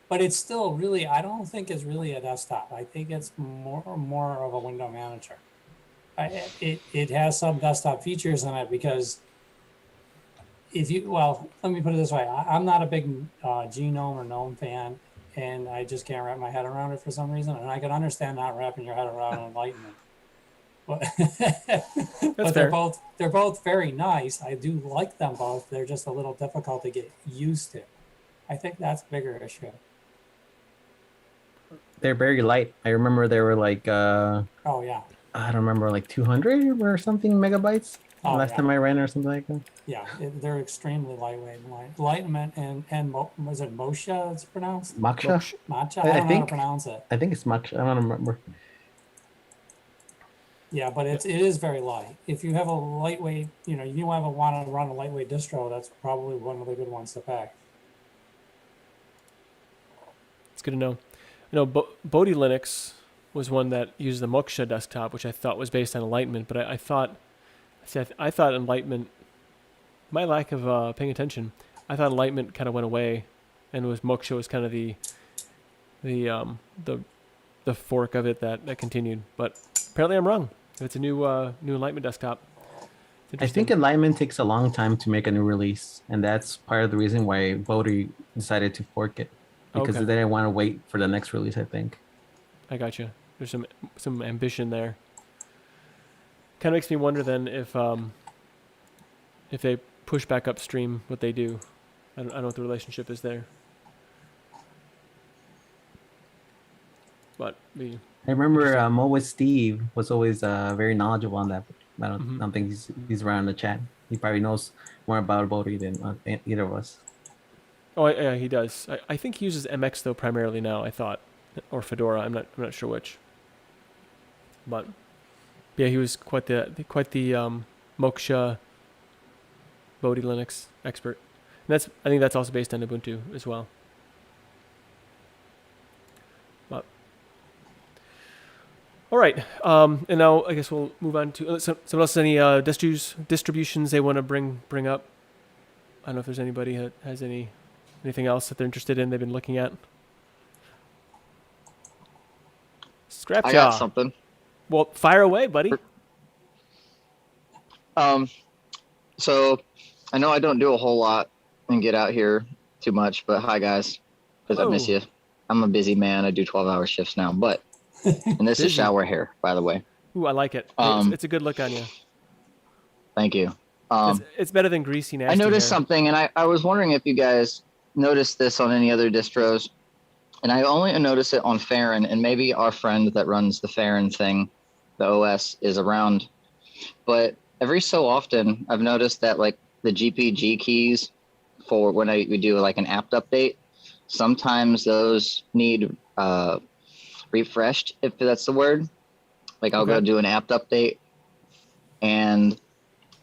but it's still really, I don't think it's really a desktop. I think it's more of a window manager. It has some desktop features in it because let me put it this way. I'm not a big GNOME or GNOME fan, and I just can't wrap my head around it for some reason. And I can understand not wrapping your head around Enlightenment. But, but fair. they're both very nice. I do like them both. They're just a little difficult to get used to. I think that's a bigger issue. They're very light. I remember they were like, Oh yeah. I don't remember, like 200 or something megabytes Oh, last yeah. time I ran or something like that. Yeah, they're extremely lightweight. Enlightenment and was it Moshe it's pronounced? Moksha? Matcha? I I don't know how think- to pronounce it. I think it's Moksha. I don't remember. Yeah, but it is very light. If you have a lightweight, you want to run a lightweight distro, that's probably one of the good ones to pick. It's good to know. Bodhi Linux was one that used the Moksha desktop, which I thought was based on Enlightenment, but I thought Enlightenment, my lack of paying attention, I thought Enlightenment kind of went away, and Moksha was kind of the fork of it that continued. But apparently I'm wrong. It's a new Enlightenment desktop. It's I think interesting. Enlightenment takes a long time to make a new release, and that's part of the reason why Bodhi decided to fork it, because Okay. they didn't want to wait for the next release, I think. I got you. There's some ambition there. Kind of makes me wonder then if they push back upstream what they do. I don't know what the relationship is there. But I remember Mo with Steve was always very knowledgeable on that. I Mhm. don't think he's around the chat. He probably knows more about Bodhi than either of us. oh yeah, he does. I think he uses MX though primarily now. I thought, or Fedora. I'm not sure which. But yeah, he was quite the Moksha Bodhi Linux expert. And I think that's also based on Ubuntu as well. But all right, and now I guess we'll move on to someone else. Any distributions they want to bring up I don't know if there's anybody that has anything else that they're interested in. They've been looking at. I got Scrapjaw. something. Well, fire away, buddy. So I know I don't do a whole lot and get out here too much, but hi guys, because I miss Hello. you. I'm a busy man. I do 12-hour shifts now, but and this is Busy. shower hair, by the way. Ooh, I like it. It's a good look on you. Thank you. It's better than greasy, nasty I noticed hair. something, and I was wondering if you guys noticed this on any other distros, and I only noticed it on Farron, and maybe our friend that runs the Farron thing, the OS, is around. But every so often, I've noticed that like the GPG keys for when we do like an apt update, sometimes those need refreshed, if that's the word. Like I'll go Okay. do an apt update, and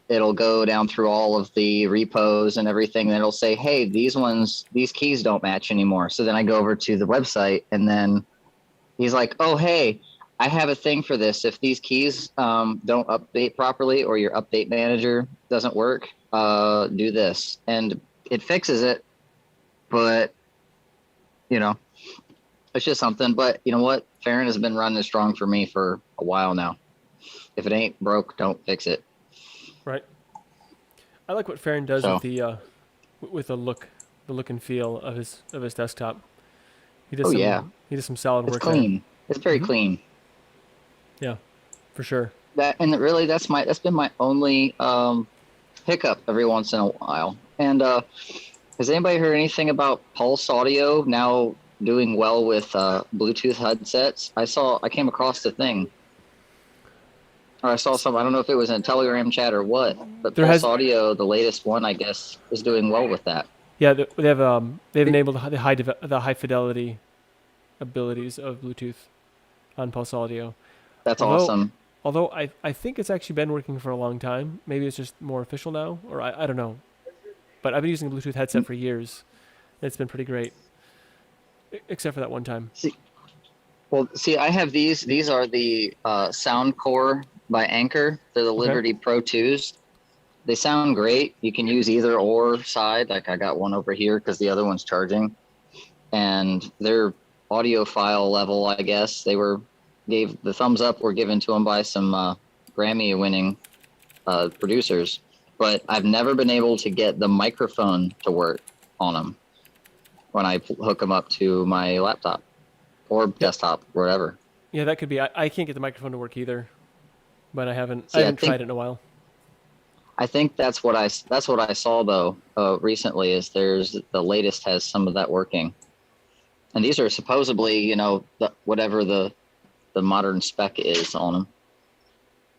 it'll go down through all of the repos and everything. And it'll say, hey, these keys don't match anymore. So then I go over to the website, and then he's like, oh, hey, I have a thing for this. If these keys don't update properly or your update manager doesn't work, do this. And it fixes it. But, you know, it's just something. But you know what? Farron has been running strong for me for a while now. If it ain't broke, don't fix it. Right. I like what Farron does So- with the look and feel of his desktop. He does Oh, some, yeah. He does some solid It's work there. clean. It's very Mhm. clean. Yeah, for sure. Really that's been my only hiccup every once in a while. And has anybody heard anything about Pulse Audio now doing well with Bluetooth headsets? I came across the thing. Or I saw some, I don't know if it was in a Telegram chat or what, but Pulse Audio, the latest one, I guess, is doing well with that. Yeah, they've enabled the high fidelity abilities of Bluetooth on Pulse Audio. That's awesome. Although I think it's actually been working for a long time. Maybe it's just more official now, or I don't know. But I've been using a Bluetooth headset for years. It's been pretty great, except for that one time. See, I have these. These are the Soundcore by Anchor. They're the Liberty Pro 2s. They sound great. You can use either or side. Like I got one over here because the other one's charging. And their audiophile level, I guess, gave the thumbs up were given to them by some Grammy-winning producers. But I've never been able to get the microphone to work on them when I hook them up to my laptop or desktop, whatever. Yeah, that could be. I can't get the microphone to work either, but I haven't See, I tried think- it in a while. I think that's what I saw though recently is the latest has some of that working, and these are supposedly, you know, whatever the modern spec is on them.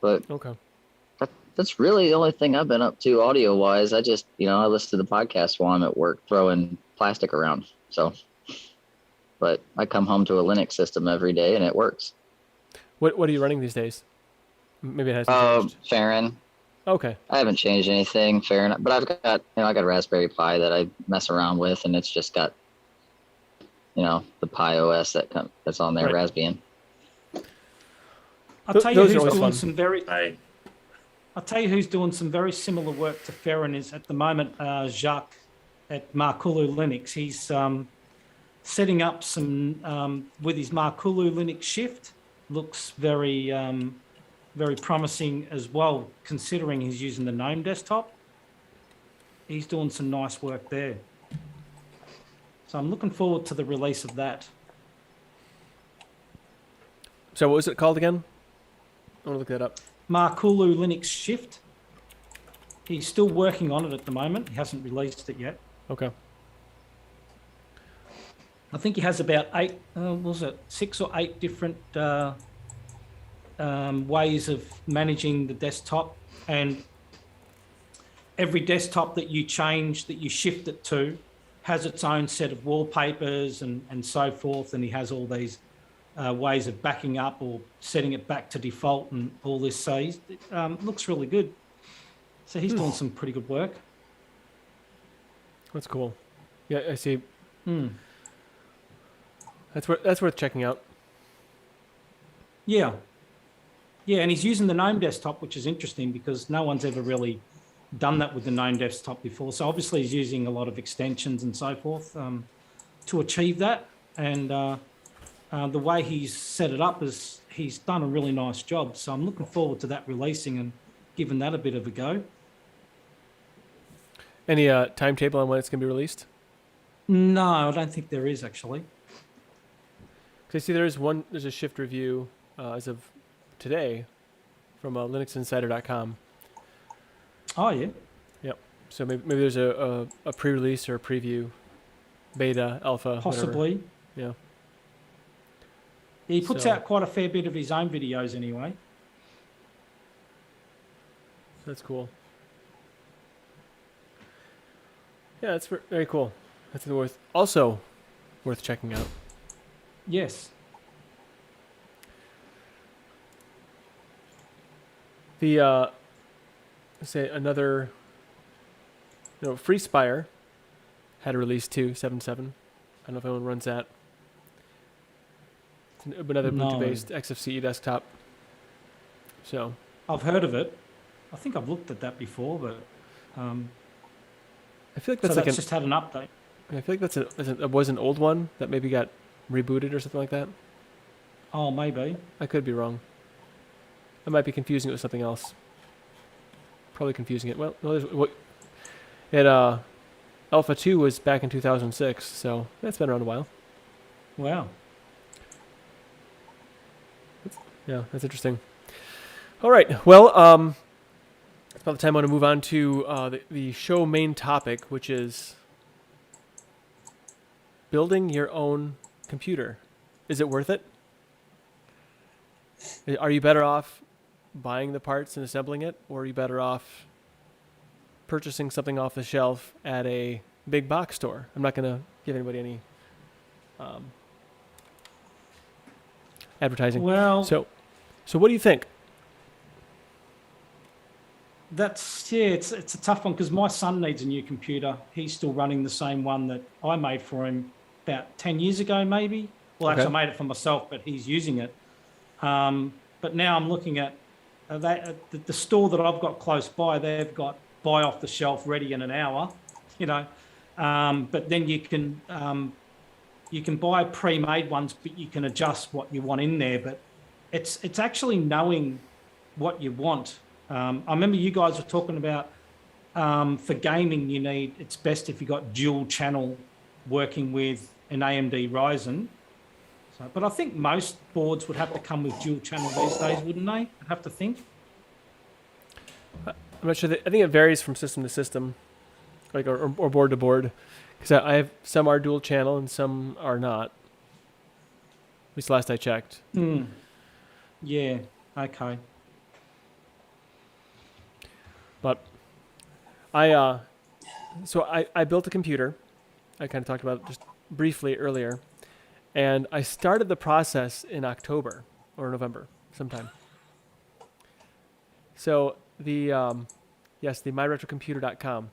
But Okay. that's really the only thing I've been up to audio wise. I just, you know, I listen to the podcast while I'm at work throwing plastic around. So, but I come home to a Linux system every day and it works. What are you running these days? Maybe it hasn't changed. Farron. Okay. I haven't changed anything, fair enough. But I got a Raspberry Pi that I mess around with, and it's just got, you know, the Pi OS that's on there, Right. Raspbian. I'll tell you Those are who's always doing fun. some very. Aye. I'll tell you who's doing some very similar work to Farron is at the moment Jacques at Markulu Linux. He's setting up some with his Markulu Linux shift. Looks very very promising as well, considering he's using the GNOME desktop. He's doing some nice work there. So I'm looking forward to the release of that. So what was it called again? I want to look that up. Markulu Linux Shift. He's still working on it at the moment. He hasn't released it yet. Okay. I think he has about 6 or 8 different ways of managing the desktop, and every desktop that you change, that you shift it to, has its own set of wallpapers and so forth, and he has all these ways of backing up or setting it back to default and all this. So it looks really good. So he's doing some pretty good work. That's cool. Yeah, I see. Hmm. That's worth checking out. Yeah. Yeah, and he's using the GNOME desktop, which is interesting because no one's ever really done that with the known desktop before. So obviously he's using a lot of extensions and so forth to achieve that. And the way he's set it up is he's done a really nice job. So I'm looking forward to that releasing and giving that a bit of a go. Any timetable on when it's going to be released? No, I don't think there is actually. Because I see there's a shift review as of today from linuxinsider.com. Oh, yeah. Yep. So maybe there's a pre-release or a preview, beta, alpha, Possibly. whatever. Yeah. He puts So- out quite a fair bit of his own videos anyway. That's cool. Yeah, that's very cool. That's also worth checking out. Yes. The let's say another, FreeSpire had a release too, 7.7. I don't know if anyone runs that. It's another No. Ubuntu-based XFCE desktop. So I've heard of it. I think I've looked at that before, but I feel like so that's that's like just had an update. I feel like that was an old one that maybe got rebooted or something like that. Oh, maybe. I could be wrong. I might be confusing it with something else. Probably confusing it. Well, no, Alpha 2 was back in 2006, so that's been around a while. Wow. Yeah, that's interesting. All right. Well, it's about the time I want to move on to the show main topic, which is building your own computer. Is it worth it? Are you better off buying the parts and assembling it, or are you better off purchasing something off the shelf at a big box store? I'm not going to give anybody any advertising. Well, So what do you think? it's a tough one because my son needs a new computer. He's still running the same one that I made for him about 10 years ago, maybe. Well, actually, Okay. I made it for myself, but he's using it. But now I'm looking at the store that I've got close by. They've got buy off the shelf ready in an hour, But then you can buy pre-made ones, but you can adjust what you want in there. But it's actually knowing what you want. I remember you guys were talking about for gaming, it's best if you got dual channel working with an AMD Ryzen. So, but I think most boards would have to come with dual channel these days, wouldn't they? I'd have to think. I'm not sure. I think it varies from system to system, like or board to board, because I have some are dual channel and some are not. At least last I checked. Yeah. Okay. But I built a computer. I kind of talked about it just briefly earlier, and I started the process in October or November sometime. So the myretrocomputer.com,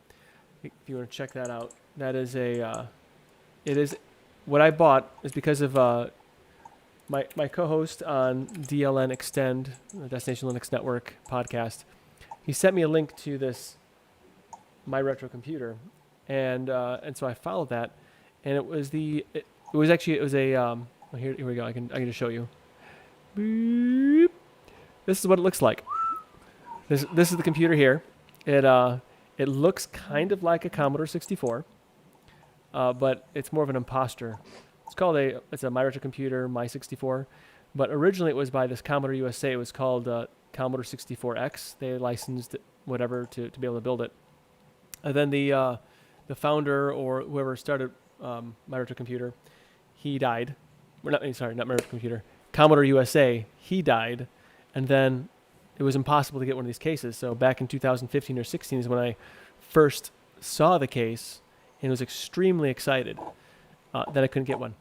if you want to check that out, that is it is what I bought is because of my co-host on DLN Extend, the Destination Linux Network podcast. He sent me a link to this My Retro Computer, and so I followed that, and it was a well, here we go. I can just show you. Boop. This is what it looks like. This is the computer here. It looks kind of like a Commodore 64, but it's more of an imposter. It's a My Retro Computer My 64, but originally it was by this Commodore USA. It was called Commodore 64X. They licensed whatever to be able to build it. And then the founder or whoever started My Retro Computer, he died. Not My Retro Computer. Commodore USA, he died, and then it was impossible to get one of these cases. So back in 2015 or 16 is when I first saw the case and was extremely excited that I couldn't get one.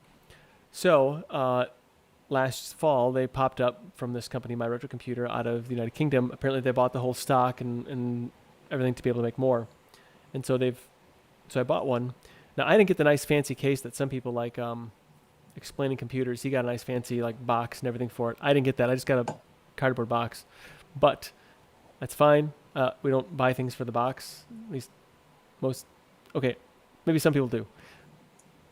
So last fall, they popped up from this company, My Retro Computer, out of the United Kingdom. Apparently, they bought the whole stock and everything to be able to make more. And so I bought one. Now, I didn't get the nice fancy case that some people like explaining computers. He got a nice fancy box and everything for it. I didn't get that. I just got a cardboard box. But that's fine. We don't buy things for the box. At least most. Okay, maybe some people do.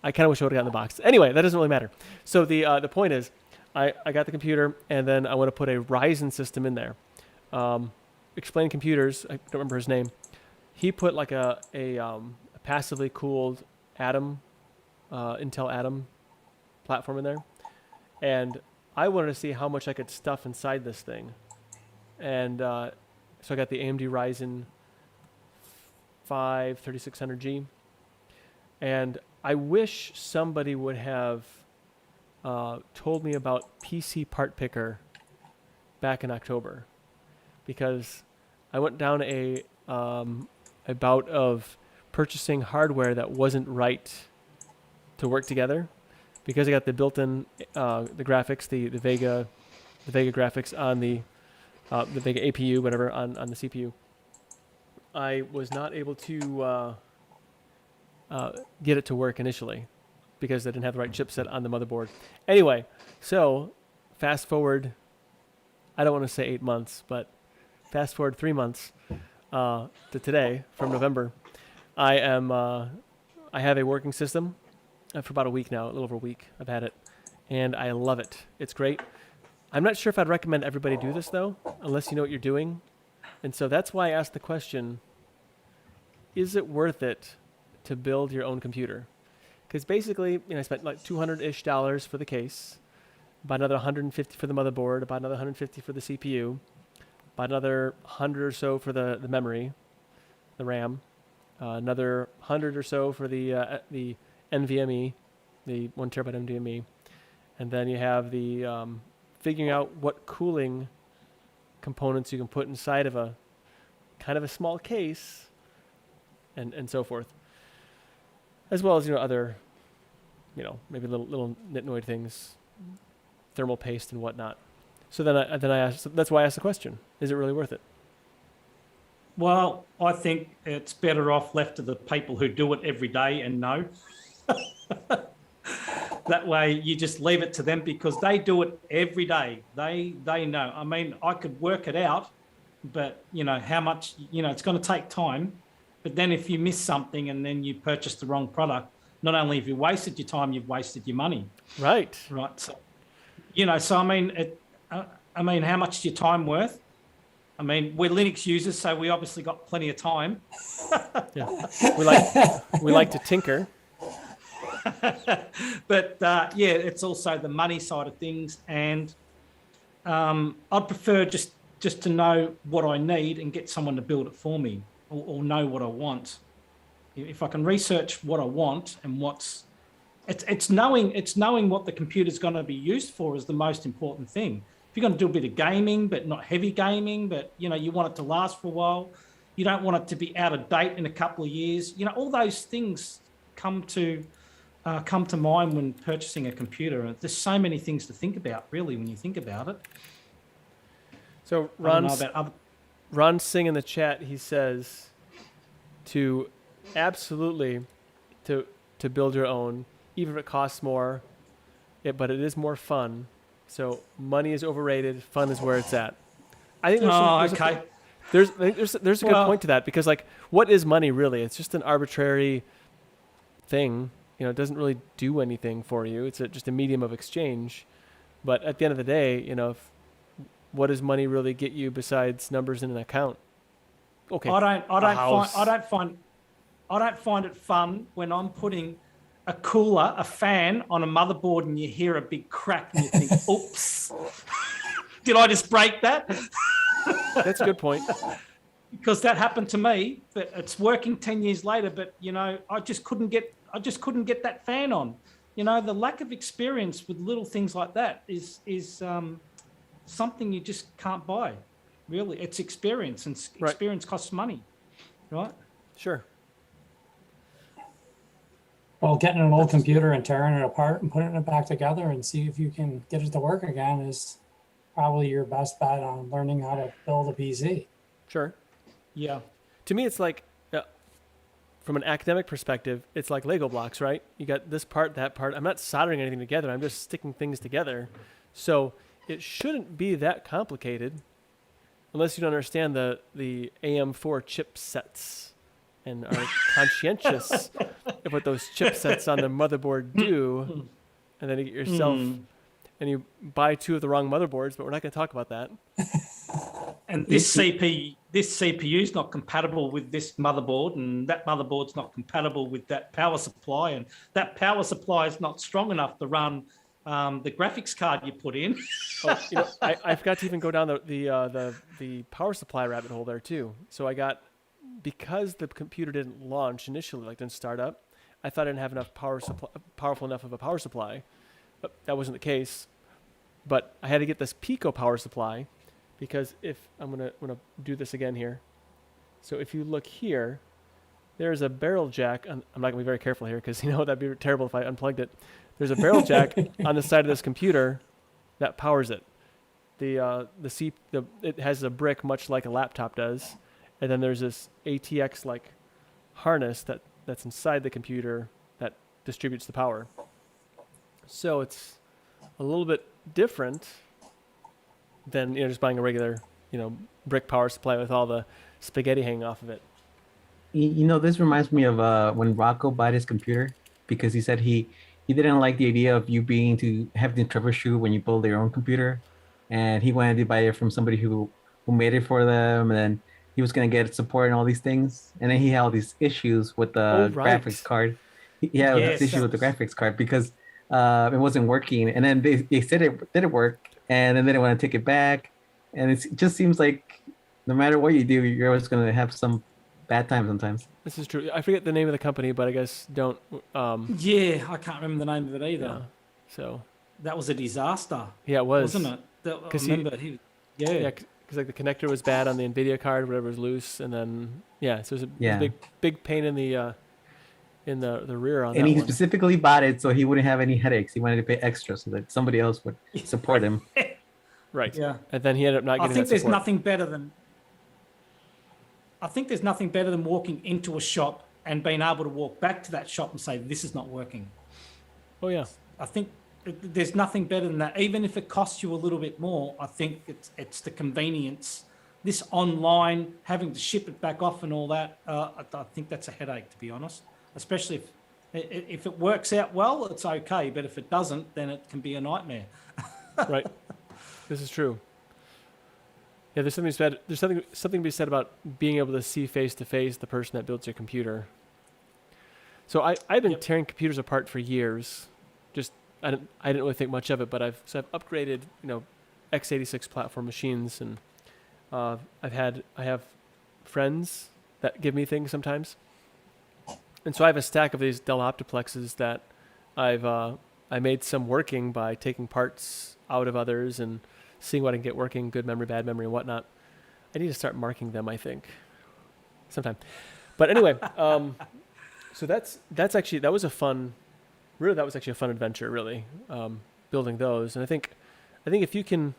I kind of wish I would have gotten the box. Anyway, that doesn't really matter. So the point is, I got the computer, and then I want to put a Ryzen system in there. Explain computers. I don't remember his name. He put like a passively cooled Atom, Intel Atom platform in there, and I wanted to see how much I could stuff inside this thing, and so I got the AMD Ryzen 5 3600G, and I wish somebody would have told me about PC Part Picker back in October, because I went down a bout of purchasing hardware that wasn't right to work together, because I got the built-in the graphics, the Vega graphics on the Vega APU, whatever, on the CPU. I was not able to get it to work initially because I didn't have the right chipset on the motherboard. Anyway, so fast forward, I don't want to say 8 months, but fast forward 3 months to today, from November. I have a working system for about a week now, a little over a week. I've had it, and I love it. It's great. I'm not sure if I'd recommend everybody do this though, unless you know what you're doing. And so that's why I asked the question, is it worth it to build your own computer? Because basically, I spent like $200-ish for the case, about another $150 for the motherboard, about another $150 for the CPU, about another $100 or so for the memory, the RAM, another $100 or so for the NVMe, the 1 terabyte NVMe, and then you have the figuring out what cooling components you can put inside of a kind of a small case, and so forth, as well as other maybe little nitnoid things, thermal paste and whatnot. So then I asked. That's why I asked the question: is it really worth it? Well, I think it's better off left to the people who do it every day and know. That way you just leave it to them, because they do it every day. They know. I mean, I could work it out, but how much, it's going to take time. But then if you miss something and then you purchase the wrong product, not only have you wasted your time, you've wasted your money. Right. Right. So, so I mean, how much is your time worth? I mean, we're Linux users, so we obviously got plenty of time. Yeah. We like to tinker. But it's also the money side of things, and I'd prefer just to know what I need and get someone to build it for me, or know what I want. If I can research what I want and it's knowing what the computer's going to be used for is the most important thing. If you're going to do a bit of gaming, but not heavy gaming, but you want it to last for a while, you don't want it to be out of date in a couple of years. All those things come to mind when purchasing a computer. There's so many things to think about, really, when you think about it. So Ron Singh in the chat, he says to absolutely to build your own, even if it costs more, but it is more fun. So money is overrated, fun is where it's at. I think there's a good point to that, because what is money really? It's just an arbitrary thing. It doesn't really do anything for you. It's just a medium of exchange. But at the end of the day, what does money really get you besides numbers in an account? Okay. I don't find it fun when I'm putting a cooler, a fan on a motherboard, and you hear a big crack and you think, oops, did I just break that? That's a good point. Because that happened to me, but it's working 10 years later, but I just couldn't get that fan on. The lack of experience with little things like that is something you just can't buy. Really, it's experience, and experience costs money, right? Sure. Well, getting an old computer and tearing it apart and putting it back together and see if you can get it to work again is probably your best bet on learning how to build a PC. Sure. Yeah. To me, it's like, from an academic perspective, it's like Lego blocks, right? You got this part, that part. I'm not soldering anything together. I'm just sticking things together. So it shouldn't be that complicated, unless you don't understand the AM4 chipsets and are conscientious of what those chipsets on the motherboard do, and then you get yourself and you buy 2 of the wrong motherboards, but we're not going to talk about that. And this CPU is not compatible with this motherboard, and that motherboard's not compatible with that power supply, and that power supply is not strong enough to run the graphics card you put in. Oh, you know, I forgot to even go down the power supply rabbit hole there too. So I got, because the computer didn't launch initially, like didn't start up, I thought I didn't have enough powerful enough of a power supply. But that wasn't the case. But I had to get this Pico power supply, because if I'm gonna do this again here. So if you look here, there's a barrel jack. I'm not gonna be very careful here because that'd be terrible if I unplugged it. There's a barrel jack on the side of this computer that powers it. It has a brick much like a laptop does, and then there's this ATX like harness that's inside the computer that distributes the power. So it's a little bit different than just buying a regular brick power supply with all the spaghetti hanging off of it. This reminds me of when Rocco bought his computer, because he said he didn't like the idea of you having to troubleshoot when you build your own computer, and he wanted to buy it from somebody who made it for them, and then he was going to get support and all these things, and then he had all these issues with the graphics card. This issue with the graphics card because it wasn't working, and then they said it didn't work, and then they didn't want to take it back, and it just seems like no matter what you do, you're always going to have some bad times sometimes. This is true. I forget the name of the company, but I guess don't. Yeah, I can't remember the name of it either. Yeah, so that was a disaster. Yeah, it was, wasn't it? I remember because like the connector was bad on the NVIDIA card, whatever was loose, and then so it was a big pain in the rear on that. And he one. specifically bought it so he wouldn't have any headaches. He wanted to pay extra so that somebody else would support him. Right. Yeah. And then he ended up not getting I think that there's support. nothing better than walking into a shop and being able to walk back to that shop and say, this is not working. Oh yeah. I think there's nothing better than that. Even if it costs you a little bit more, I think it's the convenience. This online, having to ship it back off and all that, I think that's a headache, to be honest. Especially if it works out well, it's okay. But if it doesn't, then it can be a nightmare. Right. This is true. Yeah, there's something to be said about being able to see face to face the person that builds your computer. So I've been tearing computers apart for years. Just I didn't really think much of it, but I've upgraded x86 platform machines, and I have friends that give me things sometimes, and so I have a stack of these Dell Optiplexes that I made some working by taking parts out of others and seeing what I can get working, good memory, bad memory, and whatnot. I need to start marking them, I think, sometime. But anyway, so that was actually a fun adventure, really, building those. And I think if you can,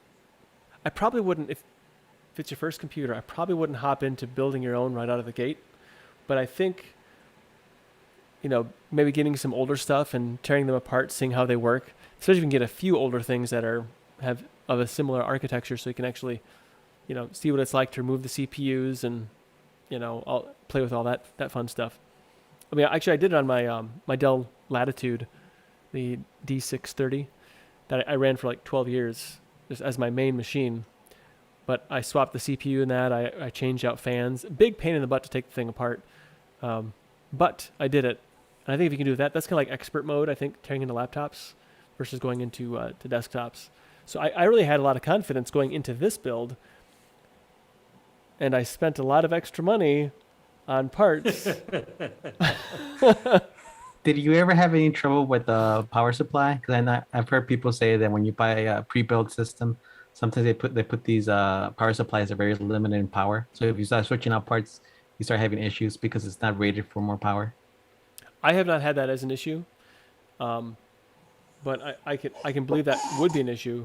I probably wouldn't, if it's your first computer, I probably wouldn't hop into building your own right out of the gate. But I think, maybe getting some older stuff and tearing them apart, seeing how they work, especially if you can get a few older things that have of a similar architecture, so you can actually, see what it's like to remove the CPUs and, I'll play with all that fun stuff. I mean, actually, I did it on my my Dell Latitude, the D630, that I ran for like 12 years just as my main machine. But I swapped the CPU in that. I changed out fans. Big pain in the butt to take the thing apart. But I did it. And I think if you can do that, that's kind of like expert mode, I think, tearing into laptops versus going into to desktops. So I really had a lot of confidence going into this build. And I spent a lot of extra money on parts. Did you ever have any trouble with the power supply? Because I've heard people say that when you buy a pre-built system, sometimes they put these power supplies that are very limited in power. So if you start switching out parts, you start having issues because it's not rated for more power. I have not had that as an issue, but I can believe that would be an issue.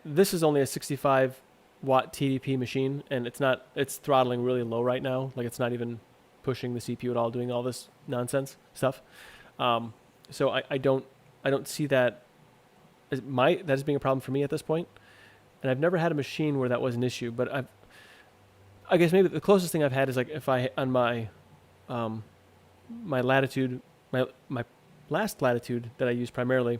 This is only a 65 watt TDP machine, and it's throttling really low right now. Like, it's not even pushing the CPU at all, doing all this nonsense stuff. So I don't see that as being a problem for me at this point. and I've never had a machine where that was an issue. But I guess maybe the closest thing I've had is like if I on my my latitude, my last latitude that I use primarily,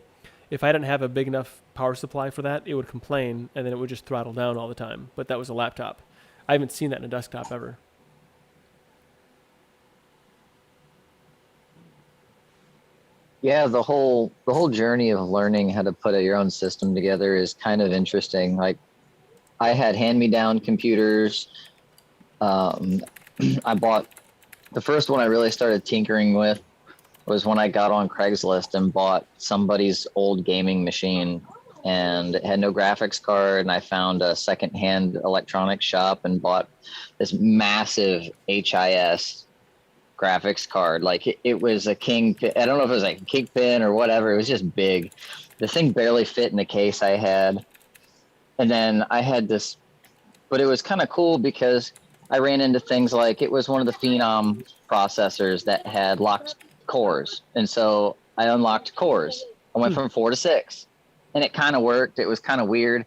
if I didn't have a big enough power supply for that, it would complain and then it would just throttle down all the time. But that was a laptop. I haven't seen that in a desktop ever. Yeah, the whole journey of learning how to put your own system together is kind of interesting. Like, I had hand-me-down computers. I bought the first one I really started tinkering with was when I got on Craigslist and bought somebody's old gaming machine, and it had no graphics card. And I found a secondhand electronics shop and bought this massive HIS graphics card. Like it was a king. I don't know if it was like a Kingpin or whatever. It was just big. The thing barely fit in the case I had. And then I had this, but it was kind of cool because I ran into things like it was one of the Phenom processors that had locked cores. And so I unlocked cores. I went from 4 to 6, and it kind of worked. It was kind of weird,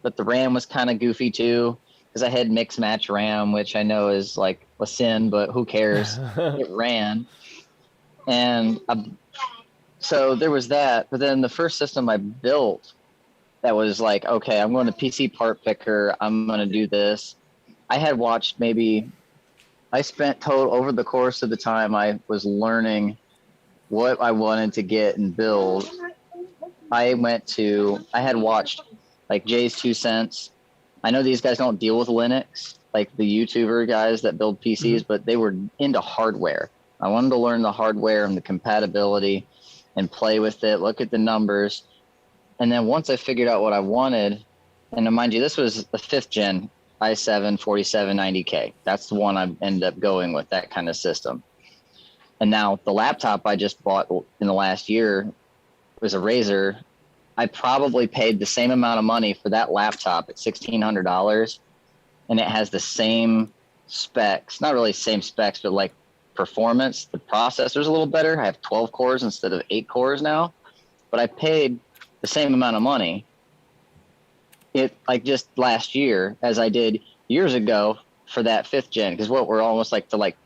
but the RAM was kind of goofy too, because I had mix match RAM, which I know is like a sin, but who cares? It ran. And so there was that. But then the first system I built that was like, okay, I'm going to PC part picker. I'm going to do this. I had watched I spent total over the course of the time I was learning what I wanted to get and build. I had watched like Jay's 2 Cents. I know these guys don't deal with Linux, like the YouTuber guys that build PCs, but they were into hardware. I wanted to learn the hardware and the compatibility and play with it, look at the numbers. And then once I figured out what I wanted, and mind you, this was the 5th gen i7 4790K. That's the one I ended up going with, that kind of system. And now the laptop I just bought in the last year was a Razer. I probably paid the same amount of money for that laptop at $1,600, and it has the same specs, not really same specs, but like performance. The processor's a little better. I have 12 cores instead of 8 cores now, but I paid the same amount of money it like just last year as I did years ago for that 5th gen. Because what we're almost like to like,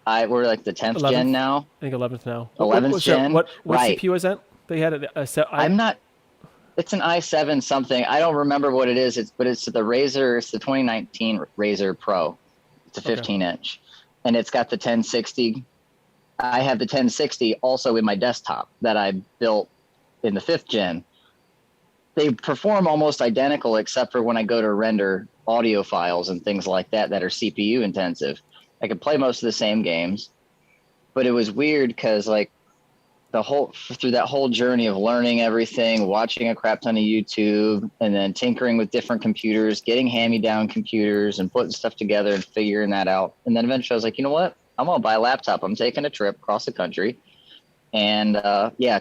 we're like the 10th 11th? gen now. I think 11th now. 11th gen. What right. CPU is that? They had I'm not. It's an i7 something. I don't remember what it is. But it's the Razer. It's the 2019 Razer Pro. It's a 15-inch, and it's got the 1060. I have the 1060 also in my desktop that I built in the 5th gen. They perform almost identical, except for when I go to render audio files and things like that that are CPU intensive. I could play most of the same games, but it was weird because like through that whole journey of learning everything, watching a crap ton of YouTube, and then tinkering with different computers, getting hand-me-down computers and putting stuff together and figuring that out. And then eventually I was like, you know what? I'm going to buy a laptop. I'm taking a trip across the country. And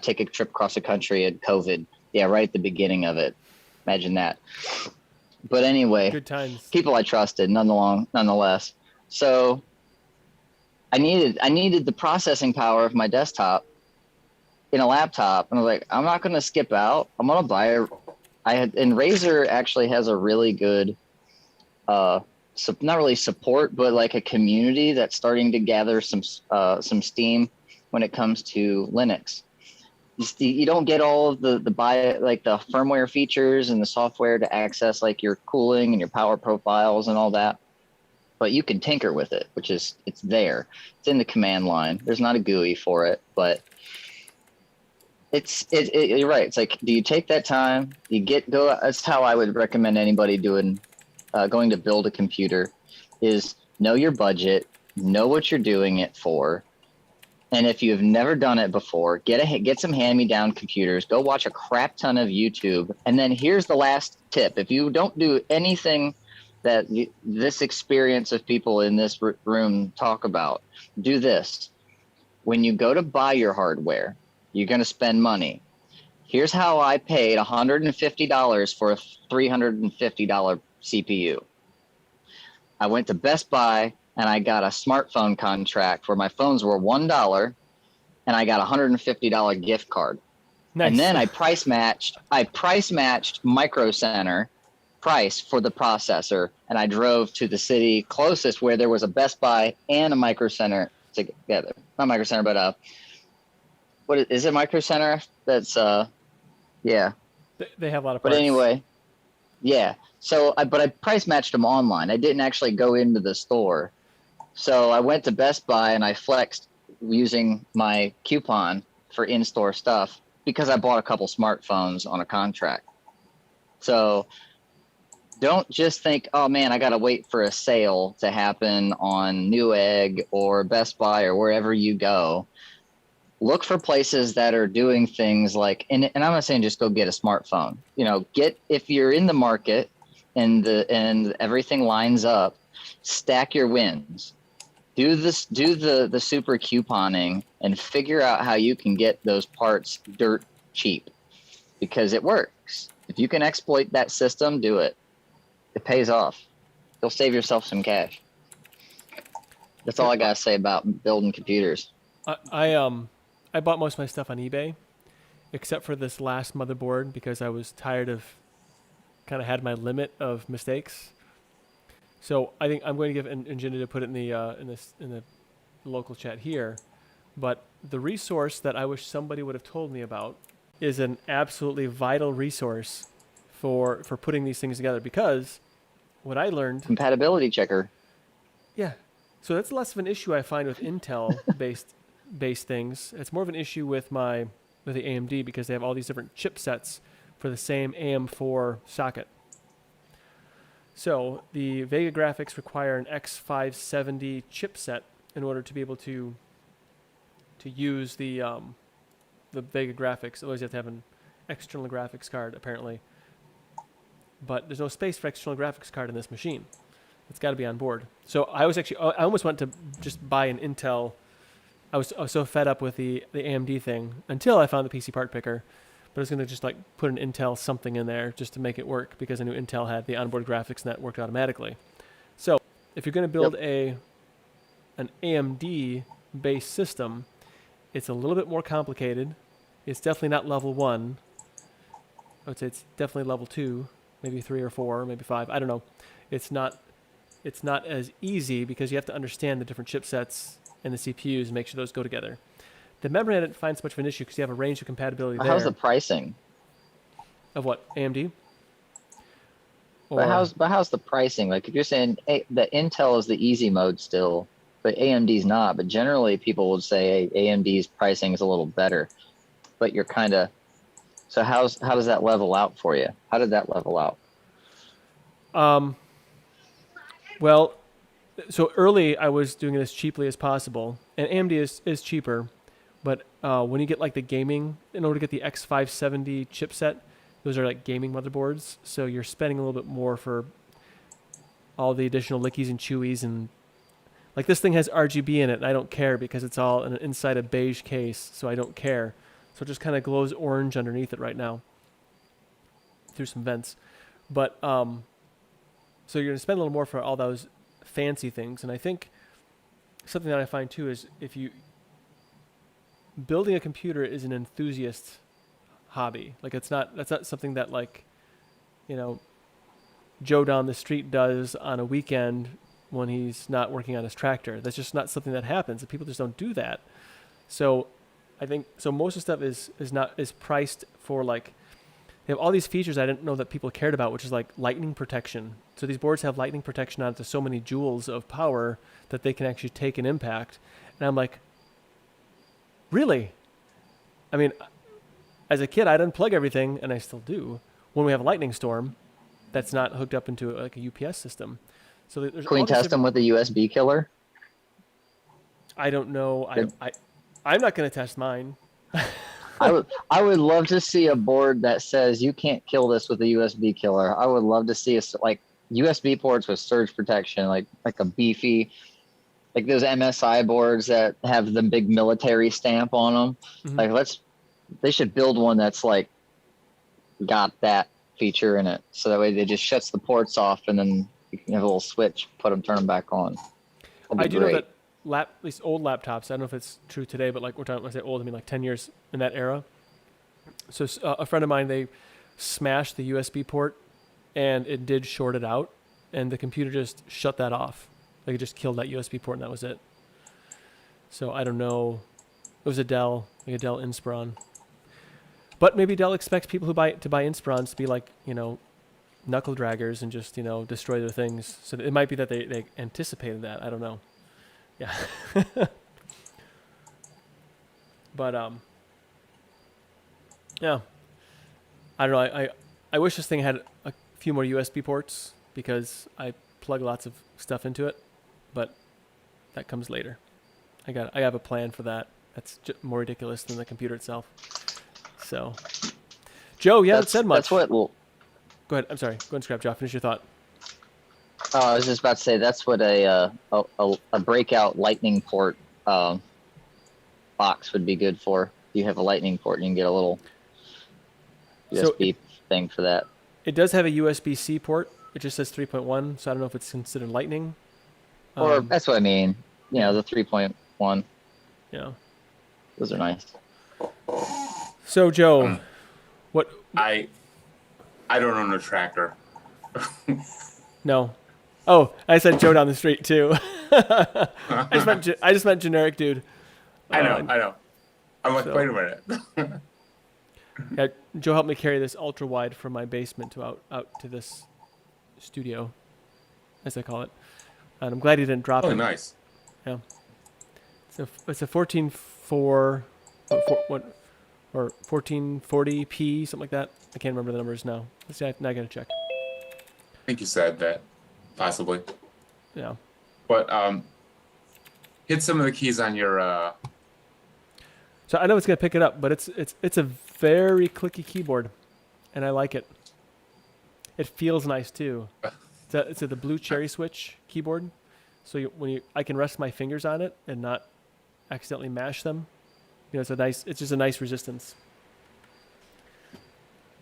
take a trip across the country at COVID. Yeah, right at the beginning of it. Imagine that. But anyway, good times. People I trusted nonetheless. So I needed the processing power of my desktop in a laptop, and I was like, I'm not going to skip out. I'm going to buy and Razer actually has a really good, not really support, but like a community that's starting to gather some steam when it comes to Linux. You don't get all of the firmware features and the software to access like your cooling and your power profiles and all that, but you can tinker with it, it's there. It's in the command line. There's not a GUI for it, but you're right. It's like, do you take that time? That's how I would recommend anybody going to build a computer is know your budget, know what you're doing it for. And if you've never done it before, get some hand-me-down computers, go watch a crap ton of YouTube. And then here's the last tip. If you don't do anything that this experience of people in this room talk about, do this. When you go to buy your hardware, you're going to spend money. Here's how I paid $150 for a $350 CPU. I went to Best Buy and I got a smartphone contract where my phones were $1 and I got a $150 gift card. Nice. And then I price matched Micro Center price for the processor, and I drove to the city closest where there was a Best Buy and a Micro Center together. Not Micro Center, but what is it? Micro Center? That's yeah. They have a lot of But parts. anyway, yeah. So but I price matched them online. I didn't actually go into the store. So I went to Best Buy and I flexed using my coupon for in-store stuff because I bought a couple smartphones on a contract. So don't just think, oh man, I got to wait for a sale to happen on Newegg or Best Buy or wherever you go. Look for places that are doing things like, and I'm not saying just go get a smartphone. You know, if you're in the market and everything lines up, stack your wins. Do the super couponing and figure out how you can get those parts dirt cheap, because it works. If you can exploit that system, do it. It pays off. You'll save yourself some cash. That's all I gotta say about building computers. I bought most of my stuff on eBay, except for this last motherboard because I was tired of, kind of had my limit of mistakes. So I think I'm going to give Ingenuity to put it in the local chat here, but the resource that I wish somebody would have told me about is an absolutely vital resource for putting these things together, because what I learned. Compatibility checker. Yeah, so that's less of an issue I find with Intel based things. It's more of an issue with the AMD, because they have all these different chipsets for the same AM4 socket. So the Vega graphics require an X570 chipset in order to be able to use the Vega graphics. Otherwise, you have to have an external graphics card, apparently. But there's no space for external graphics card in this machine. It's got to be on board. So I almost went to just buy an Intel. I was so fed up with the AMD thing until I found the PC part picker. But I was going to just like put an Intel something in there just to make it work, because I knew Intel had the onboard graphics and that worked automatically. So if you're going to build an AMD based system, it's a little bit more complicated. It's definitely not level 1. I would say it's definitely level 2, maybe 3 or 4, maybe 5. I don't know. It's not as easy, because you have to understand the different chipsets and the CPUs and make sure those go together. The memory I didn't find so much of an issue because you have a range of compatibility there. How's the pricing? Of what? AMD? But how's the pricing? Like, if you're saying that Intel is the easy mode still, but AMD's not. But generally, people would say AMD's pricing is a little better. But you're kind of, so how does that level out for you? How did that level out? Well, so early I was doing it as cheaply as possible, and AMD is cheaper. But when you get like the gaming, in order to get the X570 chipset, those are like gaming motherboards. So you're spending a little bit more for all the additional lickies and chewies, and like this thing has RGB in it, and I don't care because it's all inside a beige case, so I don't care. So it just kind of glows orange underneath it right now through some vents. But so you're gonna spend a little more for all those fancy things, and I think something that I find too is if you building a computer is an enthusiast hobby. Like that's not something that, like, you know, Joe down the street does on a weekend when he's not working on his tractor. That's just not something that happens, and people just don't do that. So I think most of the stuff is priced for, like, they have all these features I didn't know that people cared about, which is like lightning protection. So these boards have lightning protection on it to so many joules of power that they can actually take an impact. And I'm like, really? I mean, as a kid, I'd unplug everything, and I still do, when we have a lightning storm that's not hooked up into like a UPS system. So there's Can we test them with a USB killer? I don't know. I'm not going to test mine. I would love to see a board that says you can't kill this with a USB killer. I would love to see like USB ports with surge protection, like a beefy, like those MSI boards that have the big military stamp on them. Mm-hmm. Like they should build one that's like got that feature in it, so that way they just shuts the ports off, and then you can have a little switch, turn them back on. I do know that at least old laptops, I don't know if it's true today, but like when I say old, I mean like 10 years in that era. So a friend of mine, they smashed the USB port and it did short it out, and the computer just shut that off. Like it just killed that USB port, and that was it. So I don't know. It was a Dell, like a Dell Inspiron. But maybe Dell expects people who buy Inspirons to be like, knuckle draggers and just, destroy their things. So it might be that they anticipated that. I don't know. Yeah. But yeah. I don't know. I wish this thing had a few more USB ports because I plug lots of stuff into it, but that comes later. I have a plan for that. That's more ridiculous than the computer itself. So, Joe, you haven't said much. That's what. Go ahead. I'm sorry. Go ahead and scrap, Joe. Finish your thought. I was just about to say that's what a breakout lightning port box would be good for. You have a lightning port, and you can get a little USB thing for that. It does have a USB-C port. It just says 3.1, so I don't know if it's considered lightning. Or that's what I mean. The 3.1. Yeah. Those are nice. So, Joe, what? I don't own a tractor. No. Oh, I said Joe down the street too. I just meant generic dude. I know. I'm like, so- wait a minute. Yeah, Joe helped me carry this ultra wide from my basement to out to this studio, as I call it. And I'm glad he didn't drop Oh, it. nice. Yeah. It's a 14.4 or 1440p, something like that. I can't remember the numbers now. Let's see. Now I gotta check. I think you said that, possibly. Yeah. But hit some of the keys on your. So I know it's gonna pick it up, but it's a very clicky keyboard, and I like it. It feels nice too. It's the blue cherry switch keyboard, so I can rest my fingers on it and not accidentally mash them. It's just a nice resistance.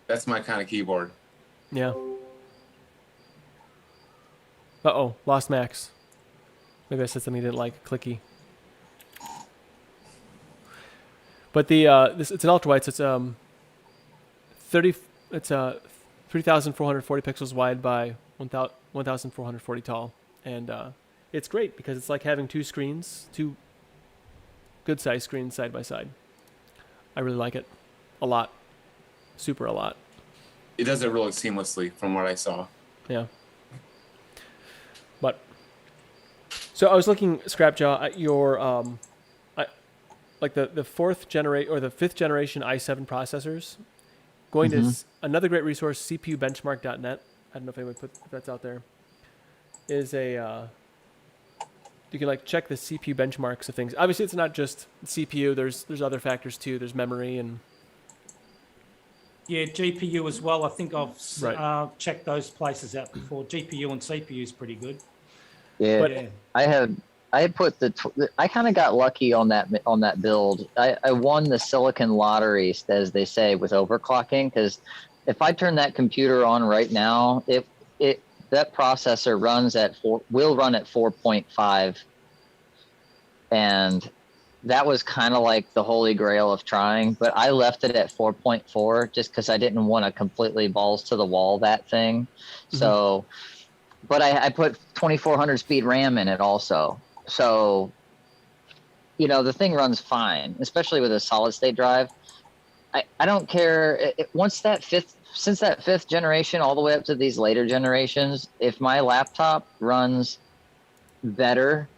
That's my kind of keyboard. Yeah. Uh-oh, lost Max. Maybe I said something he didn't like, clicky. But it's an ultrawide, so it's 3,440 pixels wide by 1,440 tall, and it's great because it's like having two good sized screens side by side. I really like it a lot, a lot. It does it really seamlessly, from what I saw. Yeah. But so I was looking, Scrapjaw, at your like the fifth generation i7 processors. Going to another great resource, cpubenchmark.net. I don't know if anyone if that's out there. Is a you can check the CPU benchmarks of things. Obviously, it's not just CPU. There's other factors too. There's memory and Yeah, GPU as well. I think I've Right. checked those places out before. GPU and CPU is pretty good. Yeah, But- I had put I kind of got lucky on that build. I won the silicon lottery, as they say, with overclocking, because if I turn that computer on right now, that processor will run at 4.5, and that was kind of like the holy grail of trying, but I left it at 4.4 just because I didn't want to completely balls to the wall that thing. So, but I put 2400 speed RAM in it also. So, the thing runs fine, especially with a solid state drive. I don't care. Since that fifth generation all the way up to these later generations, if my laptop runs better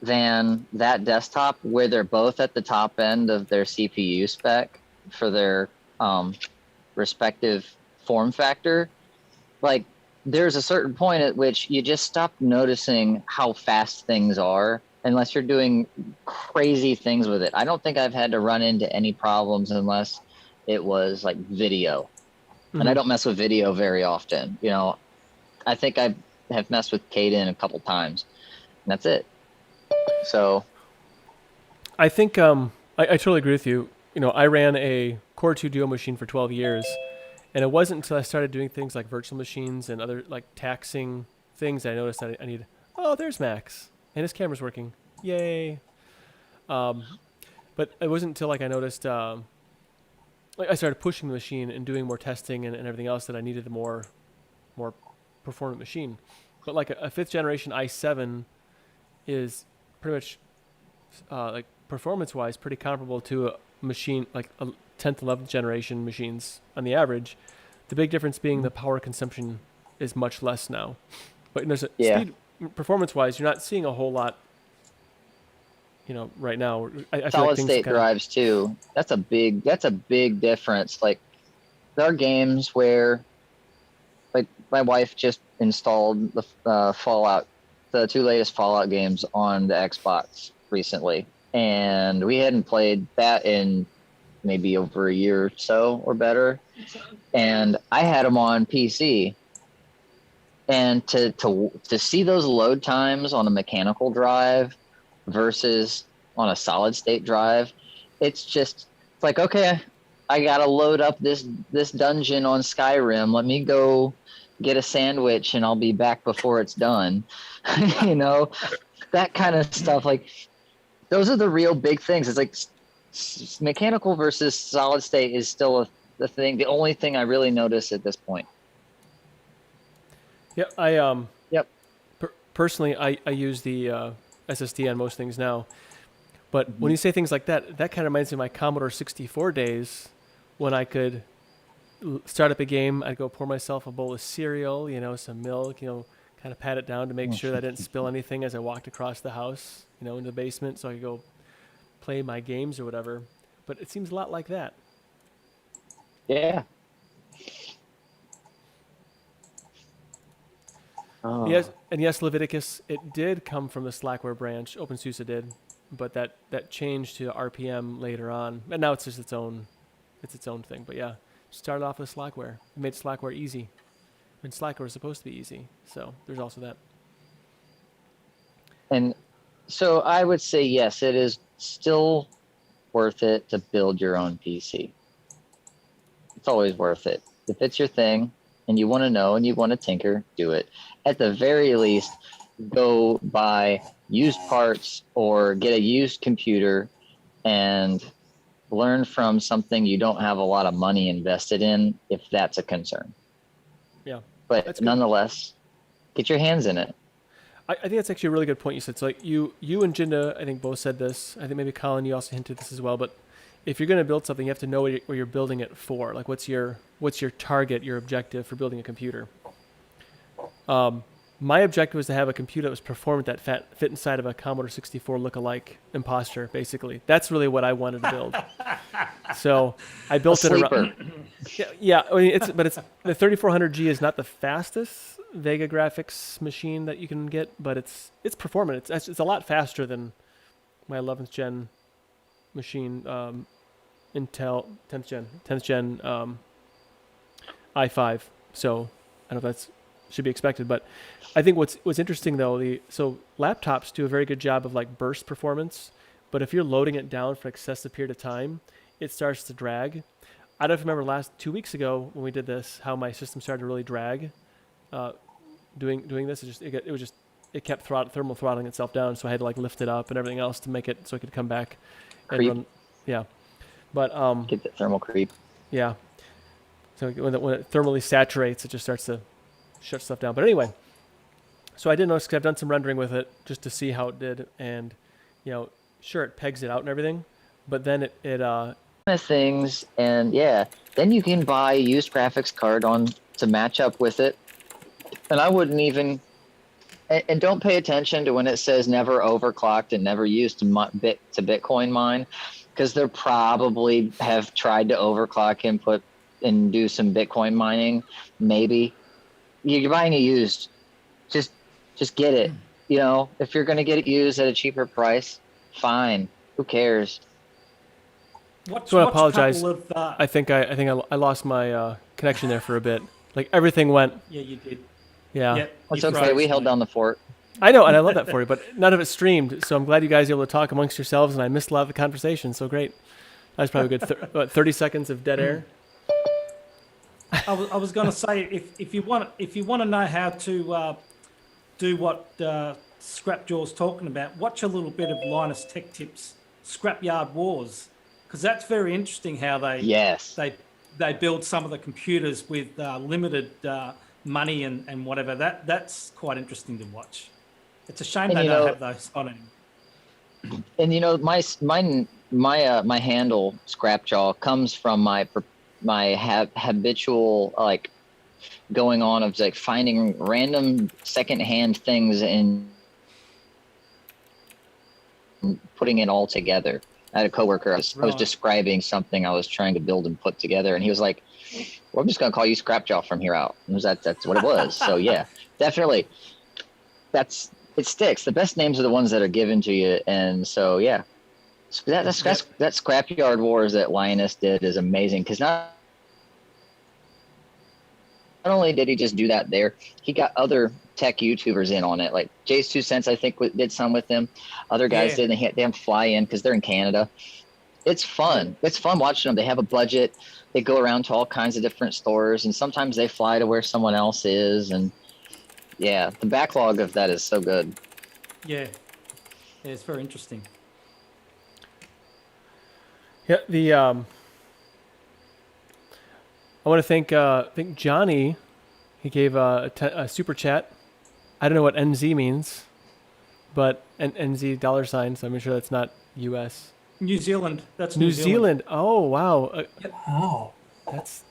than that desktop, where they're both at the top end of their CPU spec for their respective form factor, there's a certain point at which you just stop noticing how fast things are unless you're doing crazy things with it. I don't think I've had to run into any problems unless it was like video. And I don't mess with video very often. I think I have messed with Caden a couple times, and that's it. So I think I totally agree with you. I ran a Core 2 Duo machine for 12 years, and it wasn't until I started doing things like virtual machines and other taxing things that I noticed that I need. Oh, there's Max, and his camera's working. Yay! But it wasn't until I noticed I started pushing the machine and doing more testing and everything else that I needed more more performant machine. But like a 5th generation i7 is pretty much like performance-wise pretty comparable to a machine like a 10th, 11th generation machines on the average. The big difference being the power consumption is much less now. But there's a speed performance-wise, you're not seeing a whole lot, right now. I feel Solid like things state drives too. That's a big difference. Like there are games where, like my wife just installed the Fallout, the 2 latest Fallout games on the Xbox recently, and we hadn't played that in maybe over a year or so or better. And I had them on PC, and to see those load times on a mechanical drive versus on a solid state drive, it's like, okay, I gotta load up this dungeon on Skyrim. Let me go get a sandwich and I'll be back before it's done. That kind of stuff. Like those are the real big things. It's like mechanical versus solid state is still the thing. The only thing I really notice at this point. Yeah, Yep. Personally, I use the SSD on most things now. But when you say things like that, that kind of reminds me of my Commodore 64 days when I could start up a game. I'd go pour myself a bowl of cereal, some milk, kind of pat it down to make sure that I didn't spill anything as I walked across the house, into the basement so I could go play my games or whatever. But it seems a lot like that. Yeah. Oh. Yes, and yes, Leviticus, it did come from the Slackware branch. OpenSUSE did, but that changed to RPM later on, and now it's just its own thing. But yeah, started off with Slackware. It made Slackware easy, and Slackware is supposed to be easy. So there's also that. And so I would say yes, it is still worth it to build your own PC. It's always worth it. If it's your thing and you want to know and you want to tinker, do it. At the very least, go buy used parts or get a used computer and learn from something you don't have a lot of money invested in, if that's a concern. Yeah. But nonetheless, get your hands in it. I think that's actually a really good point you said. So like you and Jinda, I think both said this. I think maybe Colin, you also hinted this as well. But if you're going to build something, you have to know what you're building it for. Like what's your target, your objective for building a computer? My objective was to have a computer that was performant that fit inside of a Commodore 64 lookalike imposter, basically. That's really what I wanted to build. So I built it around. Yeah. I mean, but the 3400G is not the fastest Vega graphics machine that you can get, but it's performant. It's a lot faster than my 11th gen machine, Intel 10th gen i5. So I don't know if that's should be expected, but I think what's interesting though, so laptops do a very good job of like burst performance, but if you're loading it down for excessive period of time, it starts to drag. I don't know if you remember 2 weeks ago when we did this, how my system started to really drag. Doing this, it kept thermal throttling itself down, so I had to like lift it up and everything else to make it so it could come back and run. Yeah, but get the thermal creep. Yeah, so when it thermally saturates, it just starts to shut stuff down. But anyway, so I did notice because I've done some rendering with it just to see how it did, and sure it pegs it out and everything, but then it things, and yeah, then you can buy a used graphics card to match up with it. And I wouldn't even, and don't pay attention to when it says never overclocked and never used to Bitcoin mine, because they're probably have tried to overclock and do some Bitcoin mining. Maybe you're buying it used, just get it. If you're going to get it used at a cheaper price, fine. Who cares? So I apologize. I think I lost my connection there for a bit. Like everything went. Yeah, you did. Yeah. It's okay. We held down the fort. I know, and I love that for you, but none of it streamed. So I'm glad you guys were able to talk amongst yourselves, and I missed a lot of the conversation. So great. That was probably a good 30 seconds of dead air. I was going to say, if you want to know how to do what Scrapjaw's talking about, watch a little bit of Linus Tech Tips Scrapyard Wars, because that's very interesting how they build some of the computers with limited money and whatever. That's quite interesting to watch. It's a shame And they you don't know- have those on anymore. And my handle Scrapjaw comes from my habitual like going on of like finding random secondhand things and putting it all together. I had a coworker. I was Right. describing something I was trying to build and put together, and he was like, "Well, I'm just gonna call you Scrapjaw from here out." And that's what it was. So yeah, definitely, it sticks. The best names are the ones that are given to you, and so yeah, that Scrapyard Wars that Linus did is amazing because not only did he just do that there, he got other tech YouTubers in on it. Like Jay's 2 Cents, I think, did some with him. Other guys Yeah. did. They have fly in because they're in Canada. It's fun. It's fun watching them. They have a budget. They go around to all kinds of different stores, and sometimes they fly to where someone else is. And yeah, the backlog of that is so good. Yeah, it's very interesting. Yeah, I want to thank Johnny. He gave a super chat. I don't know what NZ means, but NZ $, so I'm sure that's not US. New Zealand. That's New Zealand. Oh wow, Wow. that's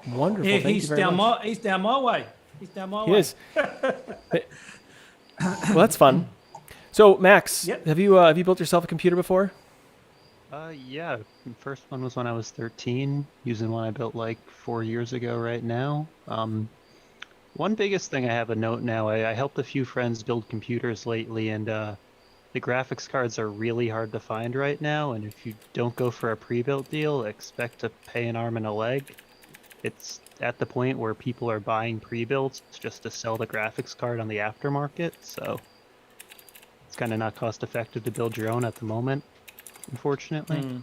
wonderful. Yeah, Thank you he's very down much. he's down my way. He's down my He way. is. Well, that's fun. So Max, Yep. have you built yourself a computer before? Yeah, the first one was when I was 13, using one I built like 4 years ago right now. One biggest thing I have a note now, I helped a few friends build computers lately, and the graphics cards are really hard to find right now, and if you don't go for a pre-built deal, expect to pay an arm and a leg. It's at the point where people are buying pre-builts just to sell the graphics card on the aftermarket, so it's kind of not cost effective to build your own at the moment, unfortunately.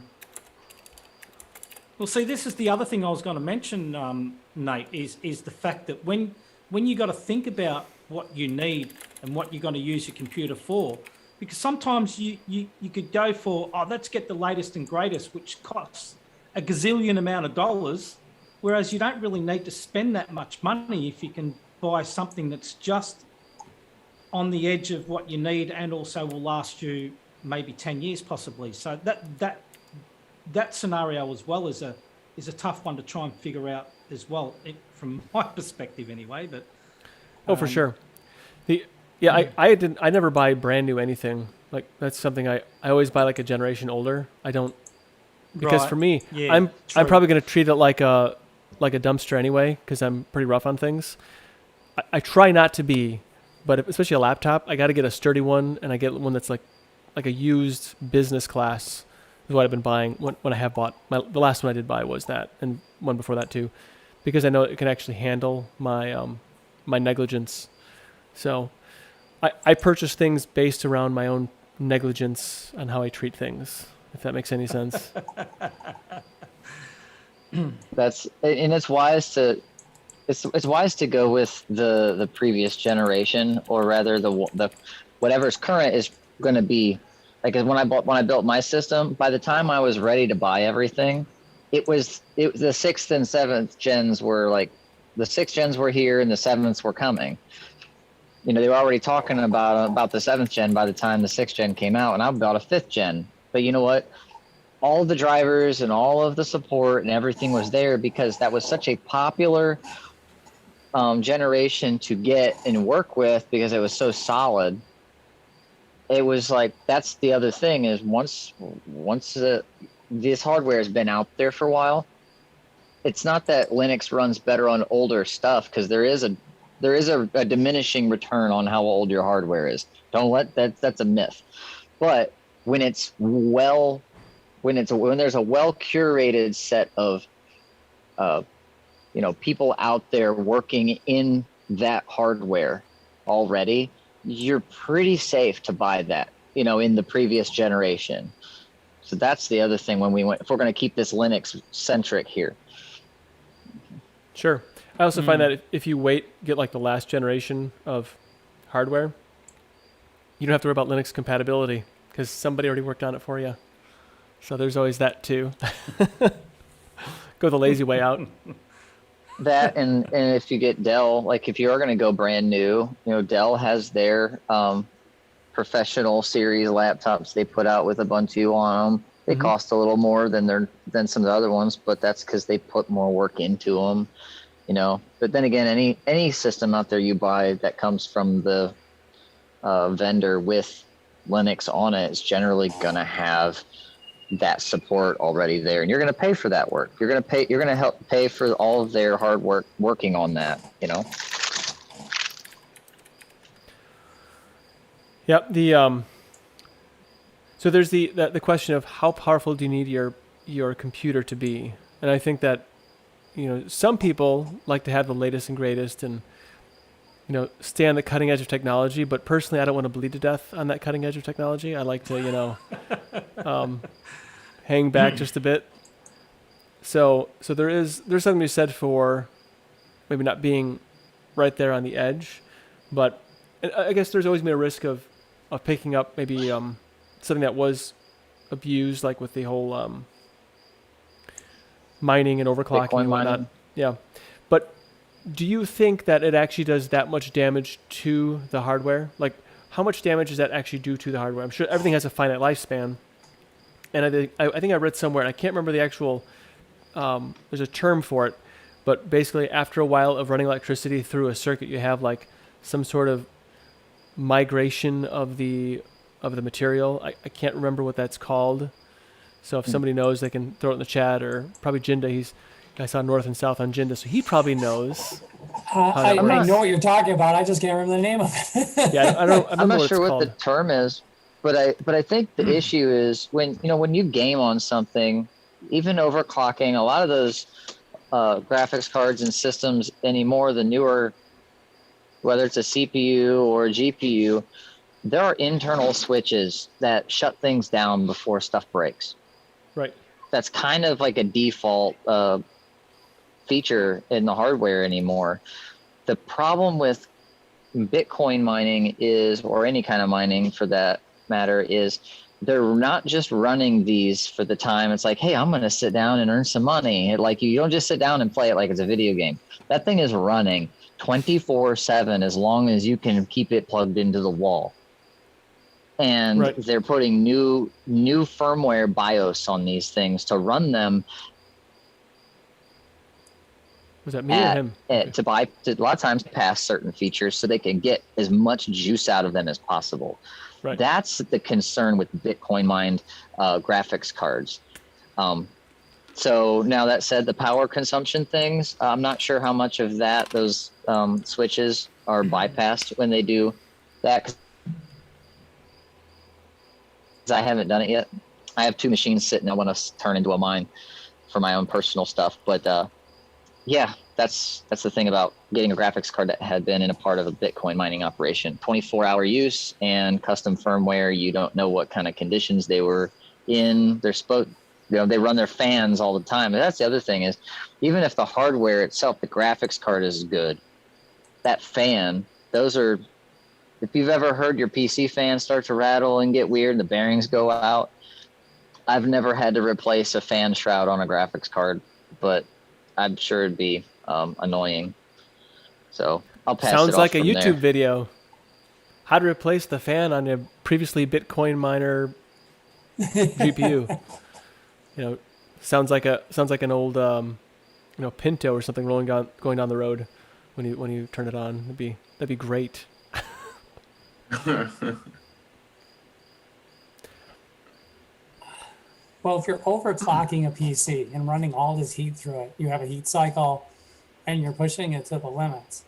Well, see, this is the other thing I was going to mention, Nate, is the fact that when you got to think about what you need and what you're going to use your computer for, because sometimes you could go for, let's get the latest and greatest, which costs a gazillion amount of dollars, whereas you don't really need to spend that much money if you can buy something that's just on the edge of what you need and also will last you maybe 10 years possibly. So that scenario as well is a tough one to try and figure out as well, from my perspective anyway. But For sure. I never buy brand new anything. Like that's something I always buy like a generation older. I don't, because Right. for me, Yeah, I'm true. probably going to treat it like a dumpster anyway, because I'm pretty rough on things. I try not to be, but especially a laptop, I got to get a sturdy one, and I get one that's like a used business class is what I've been buying when I have bought. The last one I did buy was that, and one before that too, because I know it can actually handle my my negligence. So I purchase things based around my own negligence on how I treat things, if that makes any sense. It's wise to it's wise to go with the previous generation, or rather the whatever's current is going to be like, when I built my system, by the time I was ready to buy everything, it was the 6th and 7th gens were like, the 6th gens were here and the 7ths were coming. You know, they were already talking about the 7th gen by the time the 6th gen came out, and I bought a 5th gen. But you know what? All the drivers and all of the support and everything was there because that was such a popular generation to get and work with, because it was so solid. It was like, that's the other thing, is once this hardware has been out there for a while, it's not that Linux runs better on older stuff, because there is a diminishing return on how old your hardware is. Don't let that's a myth. But when there's a well curated set of people out there working in that hardware already, you're pretty safe to buy that, in the previous generation. So that's the other thing if we're going to keep this Linux centric here. Sure. I also find that if you get like the last generation of hardware, you don't have to worry about Linux compatibility because somebody already worked on it for you. So there's always that too. Go the lazy way out. That and if you get Dell, like if you're going to go brand new, Dell has their professional series laptops they put out with Ubuntu on them. They Mhm. cost a little more than some of the other ones, but that's because they put more work into them. But then again, any system out there you buy that comes from the vendor with Linux on it is generally gonna have that support already there, and you're gonna pay for that work. You're gonna help pay for all of their hard work working on that. Yep. So there's the question of how powerful do you need your computer to be, and I think that some people like to have the latest and greatest and stay on the cutting edge of technology. But personally, I don't want to bleed to death on that cutting edge of technology. I like to hang back just a bit. So there's something to be said for maybe not being right there on the edge, but I guess there's always been a risk of picking up maybe something that was abused, like with the whole mining and overclocking Bitcoin and whatnot. mining. Yeah, but do you think that it actually does that much damage to the hardware? Like, how much damage does that actually do to the hardware? I'm sure everything has a finite lifespan, and I think I read somewhere, and I can't remember the actual. There's a term for it, but basically, after a while of running electricity through a circuit, you have like some sort of migration of the material. I can't remember what that's called. So if somebody knows, they can throw it in the chat, or probably Jinda. I saw North and South on Jinda, so he probably knows. I works. know what you're talking about. I just can't remember the name of it. Yeah, I don't. I I'm remember not what sure it's what called. the term is, but I think the issue is when you game on something, even overclocking. A lot of those graphics cards and systems anymore, the newer, whether it's a CPU or a GPU, there are internal switches that shut things down before stuff breaks. Right. That's kind of like a default feature in the hardware anymore. The problem with Bitcoin mining is, or any kind of mining for that matter, is they're not just running these for the time. It's like, hey, I'm going to sit down and earn some money. Like, you don't just sit down and play it like it's a video game. That thing is running 24/7 as long as you can keep it plugged into the wall. And Right. they're putting new firmware BIOS on these things to run them Was that me or him? to a lot of times past certain features so they can get as much juice out of them as possible. Right. That's the concern with Bitcoin mined graphics cards. So now that said, the power consumption things, I'm not sure how much of those switches are bypassed when they do that, 'cause I haven't done it yet. I have 2 machines sitting I want to turn into a mine for my own personal stuff. But yeah, that's the thing about getting a graphics card that had been in a part of a Bitcoin mining operation. 24-hour use and custom firmware. You don't know what kind of conditions they were in. They're supposed, they run their fans all the time. And that's the other thing is, even if the hardware itself, the graphics card is good, that fan, those are, if you've ever heard your PC fan start to rattle and get weird, the bearings go out. I've never had to replace a fan shroud on a graphics card, but I'm sure it'd be annoying. So I'll pass it Sounds off like a from YouTube there. video. How to replace the fan on a previously Bitcoin miner GPU. Sounds like an old Pinto or something going down the road when you turn it on. That'd be great. Well, if you're overclocking a PC and running all this heat through it, you have a heat cycle and you're pushing it to the limits.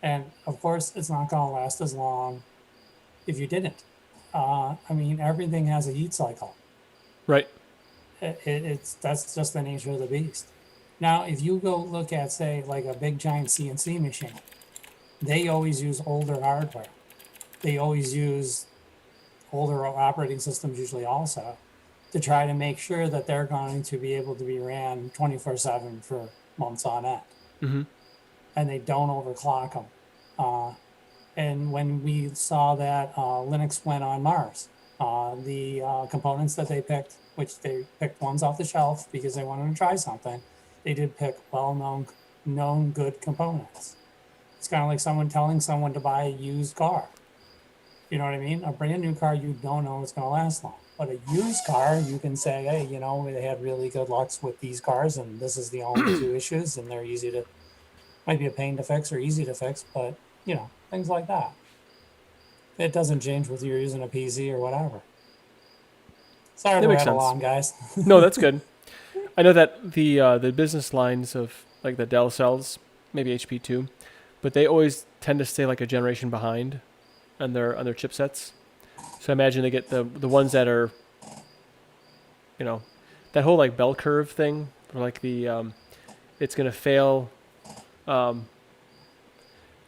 And of course, it's not going to last as long if you didn't. Everything has a heat cycle. Right. That's just the nature of the beast. Now, if you go look at, say, like a big giant CNC machine, they always use older hardware. They always use older operating systems, usually also, to try to make sure that they're going to be able to be ran 24/7 for months on end. Mm-hmm. And they don't overclock them. And when we saw that Linux went on Mars, the components that they picked, which they picked ones off the shelf because they wanted to try something, they did pick well-known known good components. It's kind of like someone telling someone to buy a used car. You know what I mean? A brand new car, you don't know it's going to last long. But a used car, you can say, hey, you know, they had really good lucks with these cars, and this is the only two issues, and they're easy to, might be a pain to fix or easy to fix, but, you know, things like that. It doesn't change whether you're using a PC or whatever. Sorry That to makes rattle sense. on, guys. No, that's good. I know that the business lines of like the Dell cells, maybe HP too, but they always tend to stay like a generation behind on their chipsets. So I imagine they get the ones that are, you know, that whole like bell curve thing, or like the it's gonna fail, or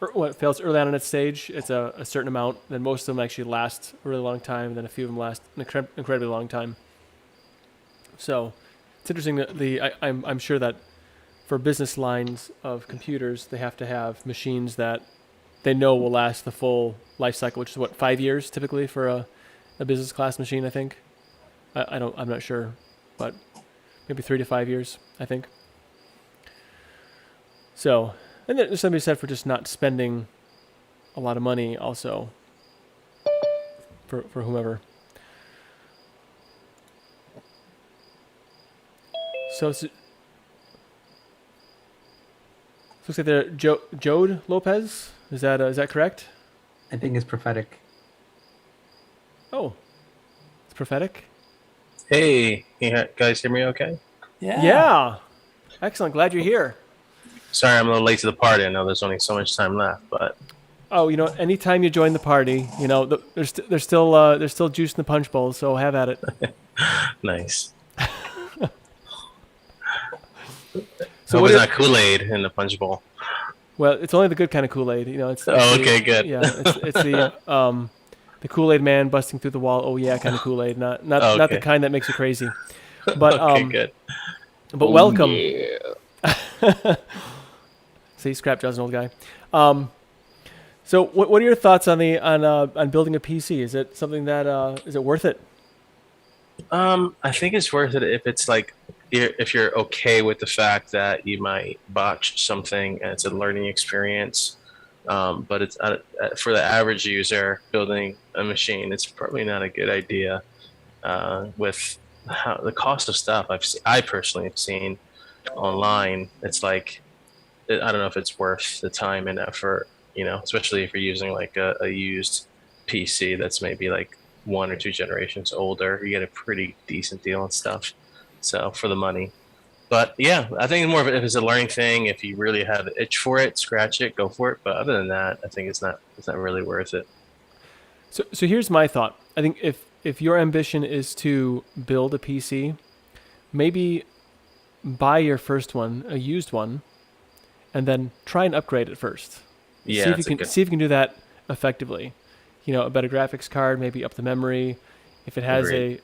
it fails early on in its stage. It's a certain amount. Then most of them actually last a really long time. And then a few of them last an incredibly long time. So it's interesting that I'm sure that for business lines of computers, they have to have machines that they know will last the full life cycle, which is what, 5 years typically for a business class machine, I think. I'm not sure, but maybe 3 to 5 years, I think. So, and then there's something said for just not spending a lot of money also for whomever. So it's, looks like they're Jode Lopez. Is that correct? I think it's prophetic. Oh, it's prophetic. Hey, you guys hear me okay? Yeah. Excellent. Glad you're here. Sorry, I'm a little late to the party. I know there's only so much time left, but Oh, you know, anytime you join the party, you know, there's still juice in the punch bowl, so have at it. nice. So Hope what it's are- not Kool-Aid in the punch bowl. Well, it's only the good kind of Kool-Aid. You know, it's Oh, the- okay, good. Yeah, it's the Kool-Aid man busting through the wall. Oh yeah, kind of Kool-Aid, not Oh, not the okay. kind that makes you crazy. But Okay, good. but Oh, welcome. Yeah. See, Scrap Jaw's an old guy. So what are your thoughts on building a PC? Is it something that is it worth it? I think it's worth it if it's like if you're okay with the fact that you might botch something and it's a learning experience. But it's for the average user building a machine, it's probably not a good idea. With the cost of stuff I personally have seen online, it's like I don't know if it's worth the time and effort. You know, especially if you're using like a used PC that's maybe like 1 or 2 generations older, you get a pretty decent deal and stuff. So for the money. But yeah, I think more of it if it's a learning thing. If you really have an itch for it, scratch it, go for it. But other than that, I think it's not really worth it. So here's my thought. I think if your ambition is to build a PC, maybe buy your first one, a used one, and then try and upgrade it first. Yeah, see if you can do that effectively. You know, a better graphics card, maybe up the memory. If it has Agreed.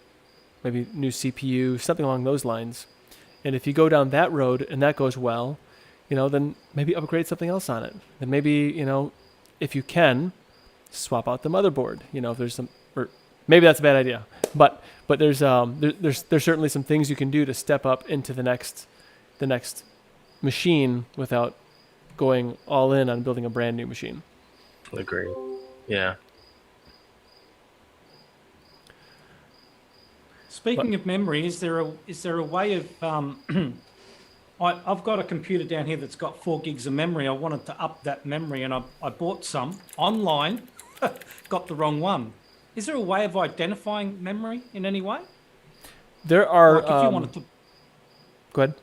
maybe new CPU, something along those lines. And if you go down that road and that goes well, you know, then maybe upgrade something else on it. Then maybe, you know, if you can, swap out the motherboard. You know, if there's some, or maybe that's a bad idea. But there's certainly some things you can do to step up into the next machine without going all in on building a brand new machine. Agreed. Yeah. Speaking of memory, is there a way of I've got a computer down here that's got 4 gigs of memory. I wanted to up that memory, and I bought some online. Got the wrong one. Is there a way of identifying memory in any way? There are. Like if you wanted to, go ahead.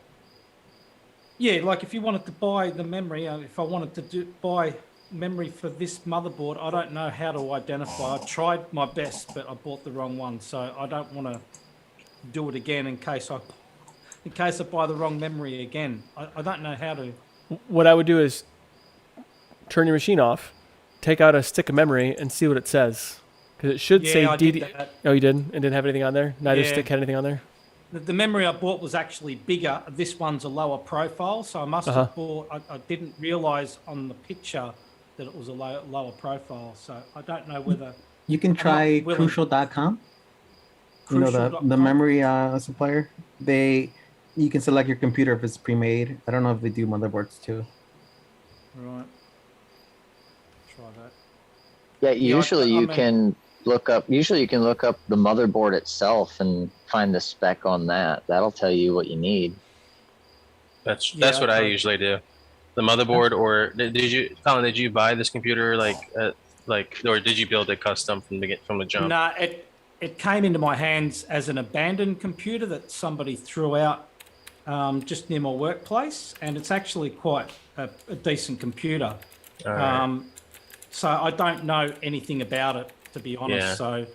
yeah, like if you wanted to buy the memory, if I wanted to buy memory for this motherboard, I don't know how to identify. I tried my best, but I bought the wrong one, so I don't want to do it again in case I buy the wrong memory again. I don't know how to. What I would do is turn your machine off, take out a stick of memory, and see what it says. Because it should say I did DD. that. Oh, you did? And didn't have anything on there? Neither Yeah. stick had anything on there? The memory I bought was actually bigger. This one's a lower profile, so I must have bought. I didn't realise on the picture that it was a lower profile. So I don't know whether You can try Crucial.com. You know the Crucial.com. memory supplier. They You can select your computer if it's pre-made. I don't know if they do motherboards too. Right. Try that. Yeah, Yeah, usually I you mean- can look up. Usually you can look up the motherboard itself and find the spec on that. That'll tell you what you need. That's Yeah, what I okay. usually do. The motherboard, or did you, Colin? Did you buy this computer or did you build it custom from the jump? No, it came into my hands as an abandoned computer that somebody threw out just near my workplace, and it's actually quite a decent computer. All right. So I don't know anything about it, to be honest. Yeah. So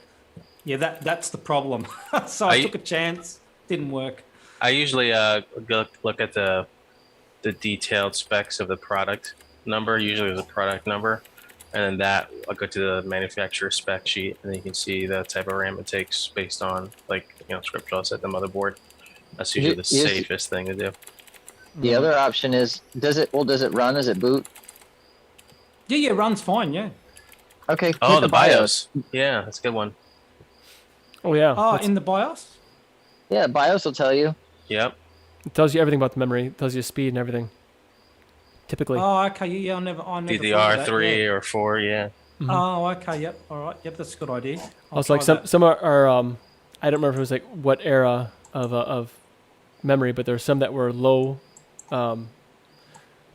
yeah, that's the problem. So I took a chance, didn't work. I usually look at the detailed specs of the product number. Usually there's a product number, and then that I'll go to the manufacturer spec sheet, and then you can see the type of RAM it takes based on script set the motherboard. That's usually the Yes. safest thing to do. The other option is, does it run? Does it boot? Yeah, runs fine. Yeah. Okay. Oh, hit the BIOS. Yeah, that's a good one. Oh yeah. Oh, That's- in the BIOS. Yeah, BIOS will tell you. Yep. it tells you everything about the memory. It tells you speed and everything. Typically. Oh, okay. Yeah, I never. thought of that, DDR3 yeah. or 4. Yeah. Mhm. Oh, okay. Yep. All right. Yep, that's a good idea. I'll Also, like try some are I don't remember if it was like what era of memory, but there were some that were low,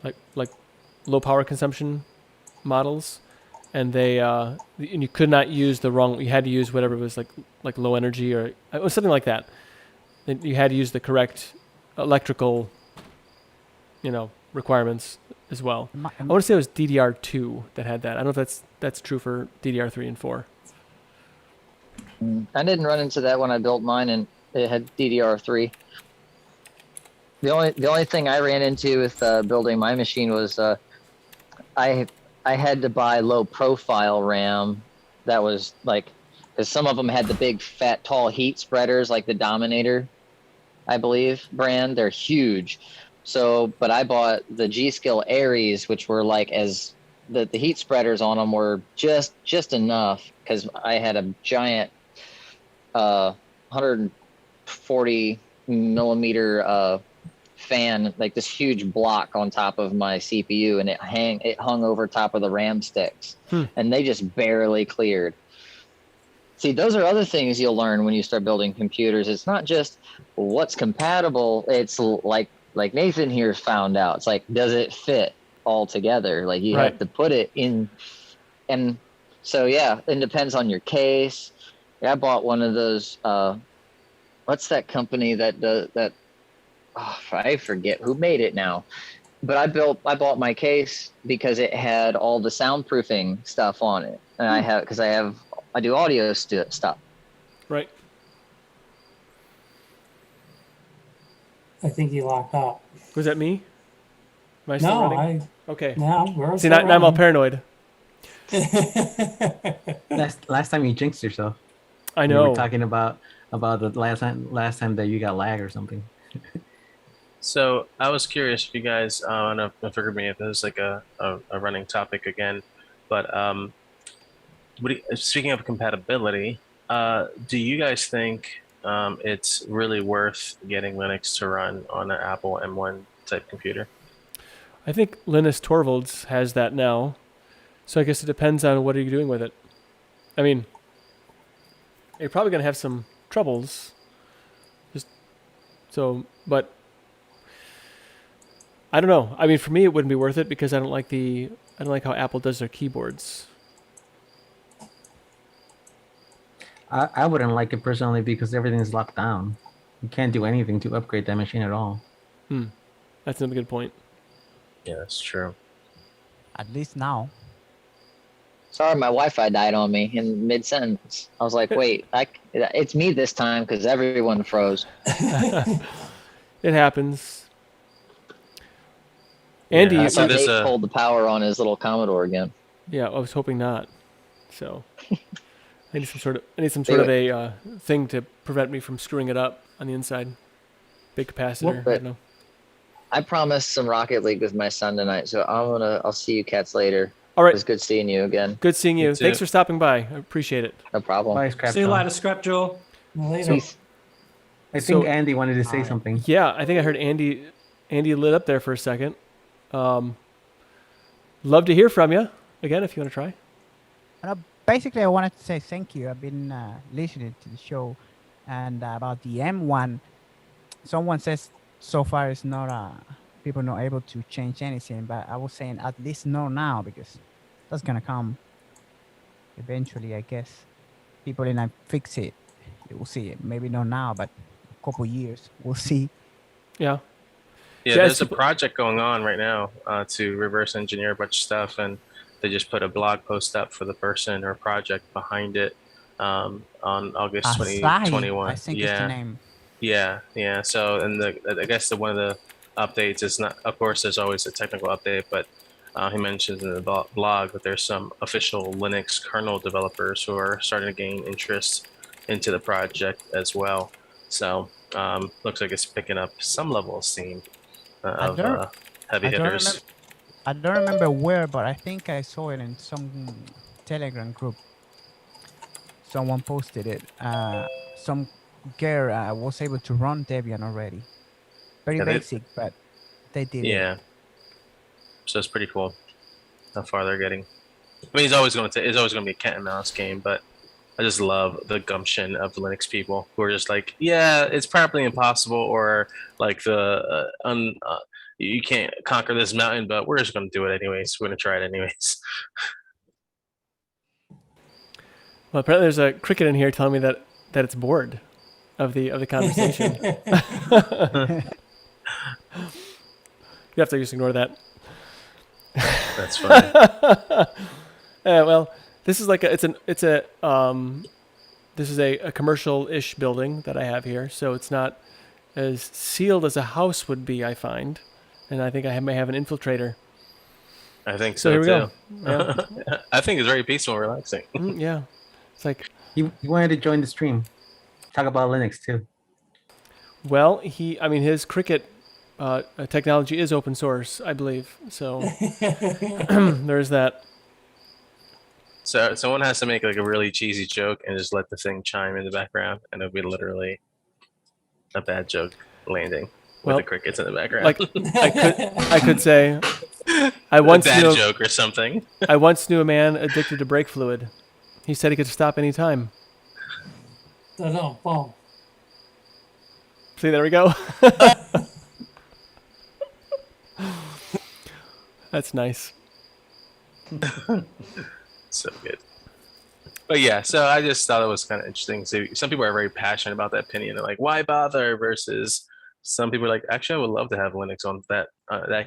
like low power consumption models, and they and you could not use the wrong. You had to use whatever was like low energy or it was something like that. And you had to use the correct electrical, requirements as well. I want to say it was DDR2 that had that. I don't know if that's true for DDR3 and 4. I didn't run into that when I built mine, and it had DDR3. The only thing I ran into with building my machine was I had to buy low profile RAM. That was because some of them had the big fat tall heat spreaders like the Dominator, I believe brand. They're huge. So, but I bought the G-Skill Aries, which were the heat spreaders on them were just enough, because I had a giant 140 millimeter fan, like this huge block on top of my CPU, and it hung over top of the RAM sticks, and they just barely cleared. See, those are other things you'll learn when you start building computers. It's not just what's compatible. It's like Nathan here found out. It's like, does it fit all together? Like you have to put it in. And so, yeah, it depends on your case. Yeah, I bought one of those, what's that company that does that? Oh, I forget who made it now. But I bought my case because it had all the soundproofing stuff on it. And I do audio stuff. Right. I think he locked out. Was that me? Am I still No, running? Okay. we're See, still now I'm all running. paranoid. Last time you jinxed yourself. I We know. were talking about the last time that you got lag or something. So I was curious if you guys, I don't know, forgive me if this is like a running topic again, but speaking of compatibility, do you guys think it's really worth getting Linux to run on an Apple M1 type computer? I think Linus Torvalds has that now. So I guess it depends on what are you doing with it. I mean, you're probably going to have some troubles. But I don't know. I mean, for me, it wouldn't be worth it because I don't like how Apple does their keyboards. I wouldn't like it personally because everything is locked down. You can't do anything to upgrade that machine at all. That's another good point. Yeah, that's true. At least now. Sorry, my Wi-Fi died on me in mid-sentence. I was like, wait, it's me this time because everyone froze. It happens. Andy, Yeah, I so thought this, Nate pulled the power on his little Commodore again. yeah, I was hoping not. So I need some sort of a thing to prevent me from screwing it up on the inside. Big capacitor. I don't know. I promised some Rocket League with my son tonight, so I'll see you cats later. All right. It was good seeing you again. Good seeing you. You too. Thanks for stopping by. I appreciate it. No problem. Bye, Scrapjaw. See you later, Scrapjaw. Later. Peace. I So- think Andy wanted to say Alright. something. Yeah, I think I heard Andy lit up there for a second. Love to hear from you again if you want to try. Basically, I wanted to say thank you. I've been listening to the show, and about the M1, someone says so far it's not people not able to change anything, but I was saying at least not now because that's gonna come eventually. I guess people in fix it. You will see it. Maybe not now, but a couple years we'll see. Yeah. Yeah, Yeah, there's a it's- project going on right now to reverse engineer a bunch of stuff, and they just put a blog post up for the person or project behind it on August Asahi, 2021. I think is the name. Yeah. So, and I guess one of the updates is not, of course, there's always a technical update, but he mentions in the blog that there's some official Linux kernel developers who are starting to gain interest into the project as well. So, looks like it's picking up some level of steam of heavy I don't hitters. I don't remember where, but I think I saw it in some Telegram group. Someone posted it. Some girl was able to run Debian already. Very Yeah, they- basic, but they did it. Yeah. So it's pretty cool how far they're getting. I mean, it's always going to be a cat and mouse game, but I just love the gumption of the Linux people who are just like, yeah, it's probably impossible, or like you can't conquer this mountain, but we're just going to do it anyways. We're going to try it anyways. Well, apparently there's a cricket in here telling me that it's bored of the conversation. You have to just ignore that. That's funny. Well, this is like this is a commercial-ish building that I have here, so it's not as sealed as a house would be, I find, and I think I may have an infiltrator. I think So so, here we too. go. Yeah. I think it's very peaceful and relaxing. Yeah, it's like, He wanted to join the stream. Talk about Linux too. well, his cricket technology is open source, I believe. So there's that. So someone has to make like a really cheesy joke and just let the thing chime in the background, and it'll be literally a bad joke landing with Well, the crickets in the background. Like I could say, I once a knew dad joke or something. I once knew a man addicted to brake fluid. He said he could stop any time. Boom. See, there we go. That's nice. So good. But yeah, so I just thought it was kind of interesting. So some people are very passionate about that opinion. They're like, why bother? Versus some people are like, actually, I would love to have Linux on that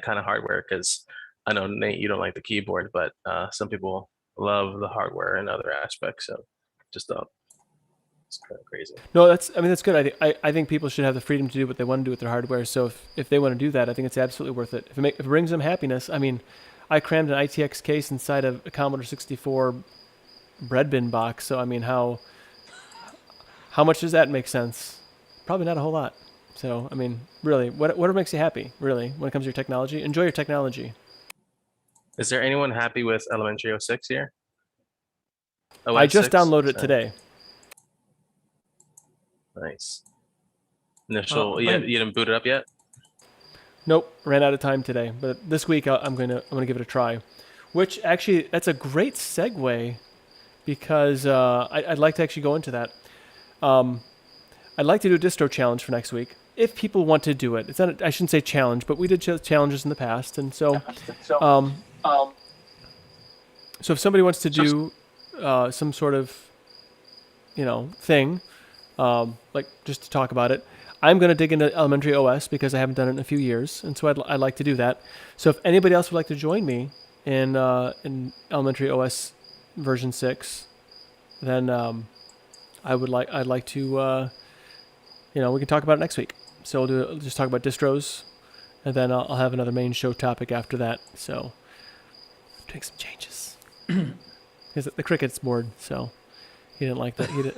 kind of hardware, because I know, Nate, you don't like the keyboard, but some people love the hardware and other aspects. So just thought it's kind of crazy. No, that's good. I think people should have the freedom to do what they want to do with their hardware. So if they want to do that, I think it's absolutely worth it. If it brings them happiness, I mean, I crammed an ITX case inside of a Commodore 64 bread bin box. So I mean, how much does that make sense? Probably not a whole lot. So I mean, really, whatever makes you happy, really, when it comes to your technology, enjoy your technology. Is there anyone happy with Elementary 06 here? I just 06? downloaded it Sorry. today. Nice. Initial, Oh, you thank- didn't boot it up yet? Nope, ran out of time today. But this week I'm gonna give it a try. Which actually, that's a great segue, because I'd like to actually go into that. I'd like to do a distro challenge for next week, if people want to do it. It's not I shouldn't say challenge, but we did challenges in the past, and so so if somebody wants to do some sort of thing, like just to talk about it, I'm going to dig into Elementary OS because I haven't done it in a few years, and so I'd like to do that. So if anybody else would like to join me in Elementary OS version 6, then I'd like to we can talk about it next week. So we'll just talk about distros, and then I'll have another main show topic after that. So I'm doing some changes because the cricket's bored, so he didn't like that. He did.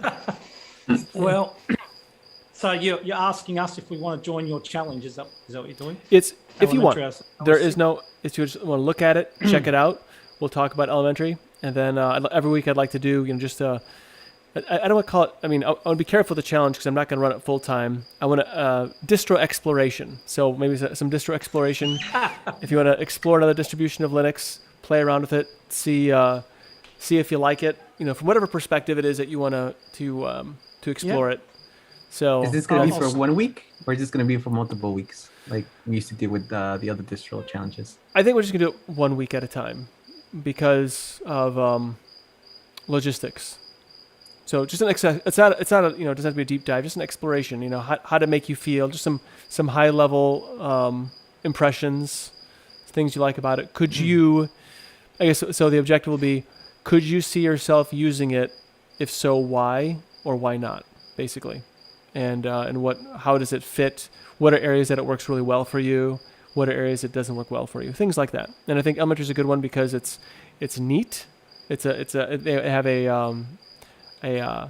Well, so you're asking us if we want to join your challenge? Is that what you're doing? It's if you want. Elementary There is no. If you just want to look at it, check it out. We'll talk about elementary, and then every week I'd like to do just I don't want to call it. I mean, I want to be careful with the challenge because I'm not going to run it full time. I want to distro exploration. So maybe some distro exploration. If you want to explore another distribution of Linux, play around with it, see if you like it. From whatever perspective it is that you want to explore it. So Is this going to be for 1 week, or is this going to be for multiple weeks, like we used to do with the other distro challenges? I think we're just going to do it 1 week at a time because of logistics. So just it's not a, it doesn't have to be a deep dive, just an exploration, how to make you feel, just some high level impressions, things you like about it. Could you, I guess, so the objective will be, could you see yourself using it? If so, why or why not, basically? And how does it fit? What are areas that it works really well for you? What are areas it doesn't work well for you? Things like that. And I think elementary is a good one because it's neat. They have a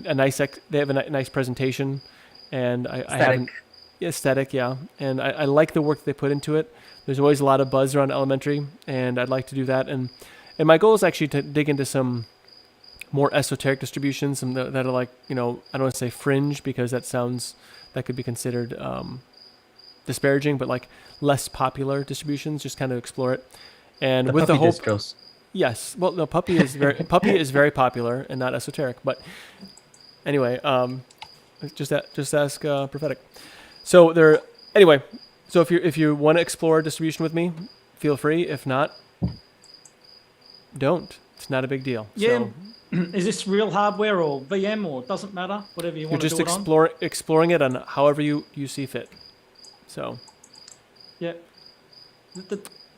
nice presentation, and I haven't aesthetic, yeah. And I like the work that they put into it. There's always a lot of buzz around elementary, and I'd like to do that. And my goal is actually to dig into some more esoteric distributions, some that are like, I don't want to say fringe because that could be considered disparaging, but like less popular distributions, just kind of explore it. And with the hope, distros. Yes. Well, no, Puppy is very popular and not esoteric. But anyway, just ask Prophetic. So So if you want to explore distribution with me, feel free. If not, don't. It's not a big deal. Yeah. So, is this real hardware or VM or doesn't matter? Whatever you want to do it on. exploring it on however you see fit. So. Yeah.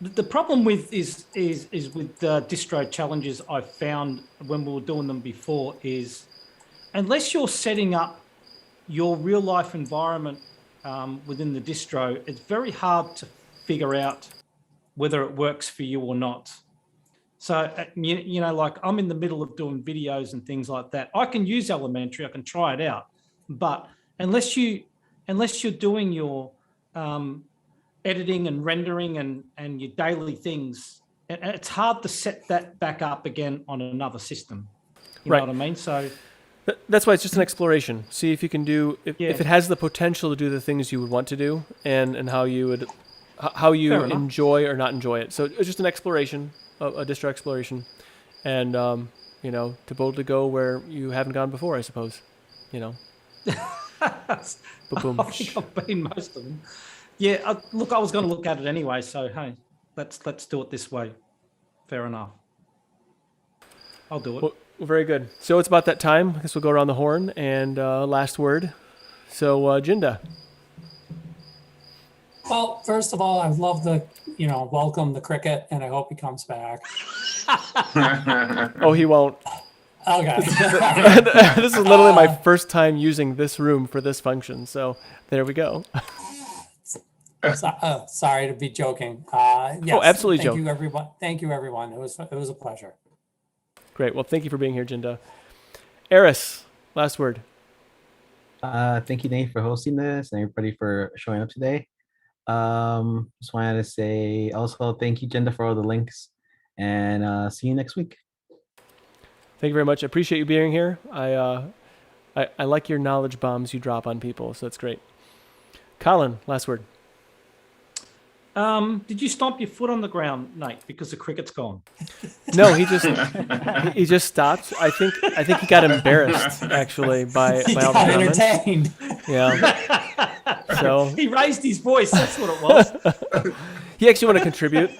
The problem with is with distro challenges I've found when we were doing them before is unless you're setting up your real life environment within the distro, it's very hard to figure out whether it works for you or not. So, like I'm in the middle of doing videos and things like that. I can use elementary, I can try it out, but unless you're doing your editing and rendering and your daily things, it's hard to set that back up again on another system. You know what I mean? So that's why it's just an exploration. See if you can do if it has the potential to do the things you would want to do, and how you enjoy or not enjoy it. So it's just an exploration, a distro exploration, and to boldly go where you haven't gone before, I suppose. Boom. I think I've been most of them. Yeah, I was going to look at it anyway, so hey, let's do it this way. Fair enough. I'll do it. Well, very good. So it's about that time. I guess we'll go around the horn and last word. So Jinda. Well, first of all, I'd love to, welcome the cricket, and I hope he comes back. Oh, he won't. Okay. This is literally my first time using this room for this function, so there we go. Sorry to be joking. Yes, absolutely joking. Thank you, everyone. It was a pleasure. Great. Well, thank you for being here, Jinda. Eris, last word. Thank you, Nate, for hosting this, and everybody for showing up today. Just wanted to say also thank you, Jinda, for all the links, and see you next week. Thank you very much. I appreciate you being here. I like your knowledge bombs you drop on people, so that's great. Colin, last word. Did you stomp your foot on the ground, Nate, because the cricket's gone? No, he just stopped. I think he got embarrassed actually by all the comments. Entertained. Yeah. So he raised his voice. That's what it was. He actually wanted to contribute.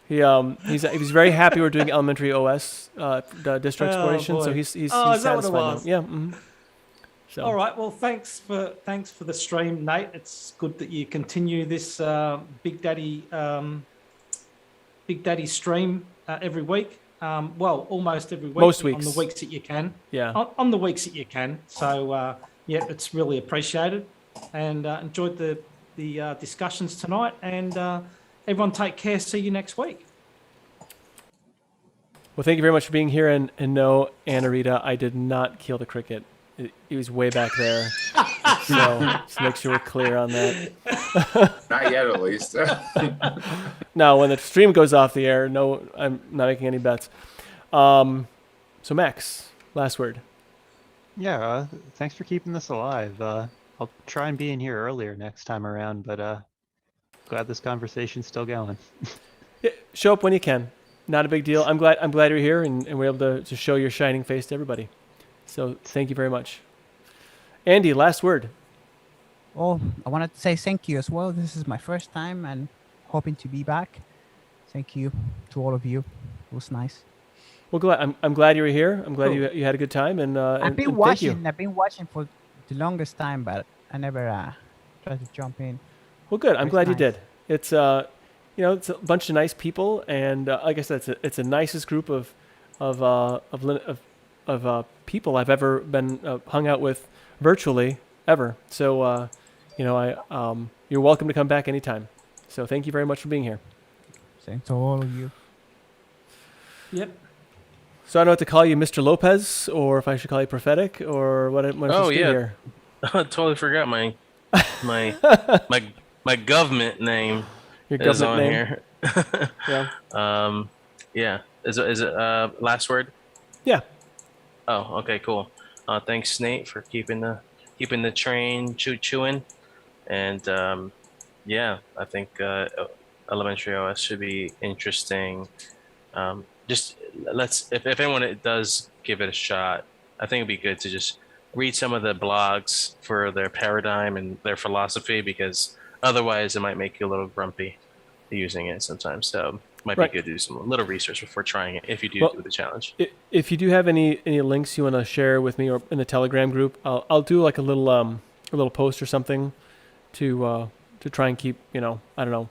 He was very happy we're doing elementary OS distro exploration. So he's is satisfied that what it was? now. Yeah. Mm-hmm. So. All right. Well, thanks for the stream, Nate. It's good that you continue this Big Daddy stream every week. Well, almost every week. Most weeks. On the weeks that you can. Yeah. On the weeks that you can. So it's really appreciated, and enjoyed the discussions tonight. And everyone, take care. See you next week. Well, thank you very much for being here. And no, Anna Rita, I did not kill the cricket. He was way back there. So just make sure we're clear on that. Not yet, at least. No, when the stream goes off the air, no, I'm not making any bets. So Max, last word. Yeah, thanks for keeping this alive. I'll try and be in here earlier next time around, but glad this conversation's still going. Yeah, show up when you can. Not a big deal. I'm glad you're here and we're able to show your shining face to everybody. So thank you very much. Andy, last word. Oh, I wanted to say thank you as well. This is my first time and hoping to be back. Thank you to all of you. It was nice. Well, I'm glad you were here. I'm glad Cool. you had a good time and I've been and thank you. watching. I've been watching for the longest time, but I never tried to jump in. Well, good. I'm It's glad you nice. did. It's it's a bunch of nice people, and like I said, it's the nicest group of people I've ever been hung out with virtually ever. So you're welcome to come back anytime. So thank you very much for being here. Same to all of you. Yep. So I don't know what to call you, Mr. Lopez, or if I should call you Prophetic, or what I Oh, should do yeah. here. I totally forgot my my my government name Your is government on name. here. Yeah. Yeah. Is it last word? Yeah. Oh, okay, cool. Thanks, Nate, for keeping the train chewing, and yeah, I think elementary OS should be interesting. Just if anyone does give it a shot, I think it'd be good to just read some of the blogs for their paradigm and their philosophy, because otherwise it might make you a little grumpy using it sometimes. So it might Right. be good to do some little research before trying it if you do Well, do the challenge. If you do have any links you want to share with me or in the Telegram group, I'll do like a little post or something to try and keep I don't know,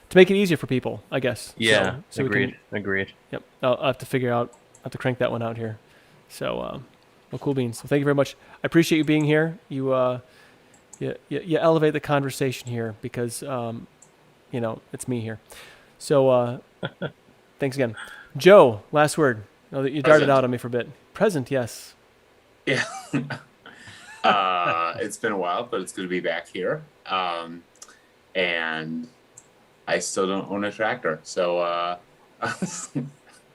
to make it easier for people, I guess. Yeah, So agreed. Agreed. Yep. I'll have to figure out. I'll have to crank that one out here. So well, cool beans. So thank you very much. I appreciate you being here. You elevate the conversation here because it's me here. So thanks again. Joe, last word. Now that you darted Present. out on me for a bit. Present, yes. Yeah. It's been a while, but it's good to be back here. And I still don't own a tractor, so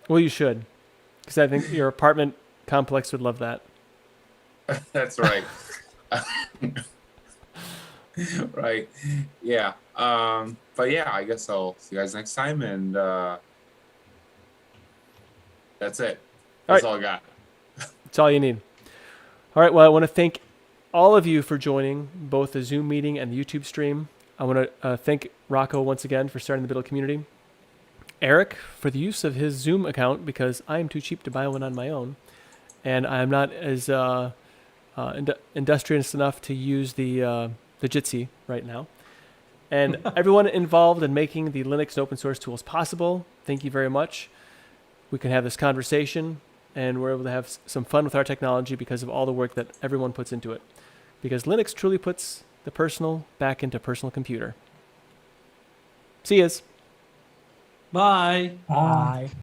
Well, you should, because I think your apartment complex would love that. that's right. Right. Yeah. But yeah, I guess I'll see you guys next time, and that's it. That's all I got. That's all you need. All right. Well, I want to thank all of you for joining both the Zoom meeting and the YouTube stream. I want to thank Rocco once again for starting the Biddle community. Eric for the use of his Zoom account because I am too cheap to buy one on my own, and I am not as industrious enough to use the Jitsi right now. And everyone involved in making the Linux and open source tools possible, thank you very much. We can have this conversation, and we're able to have some fun with our technology because of all the work that everyone puts into it. Because Linux truly puts the personal back into personal computer. See yous. Bye. Ah. Bye.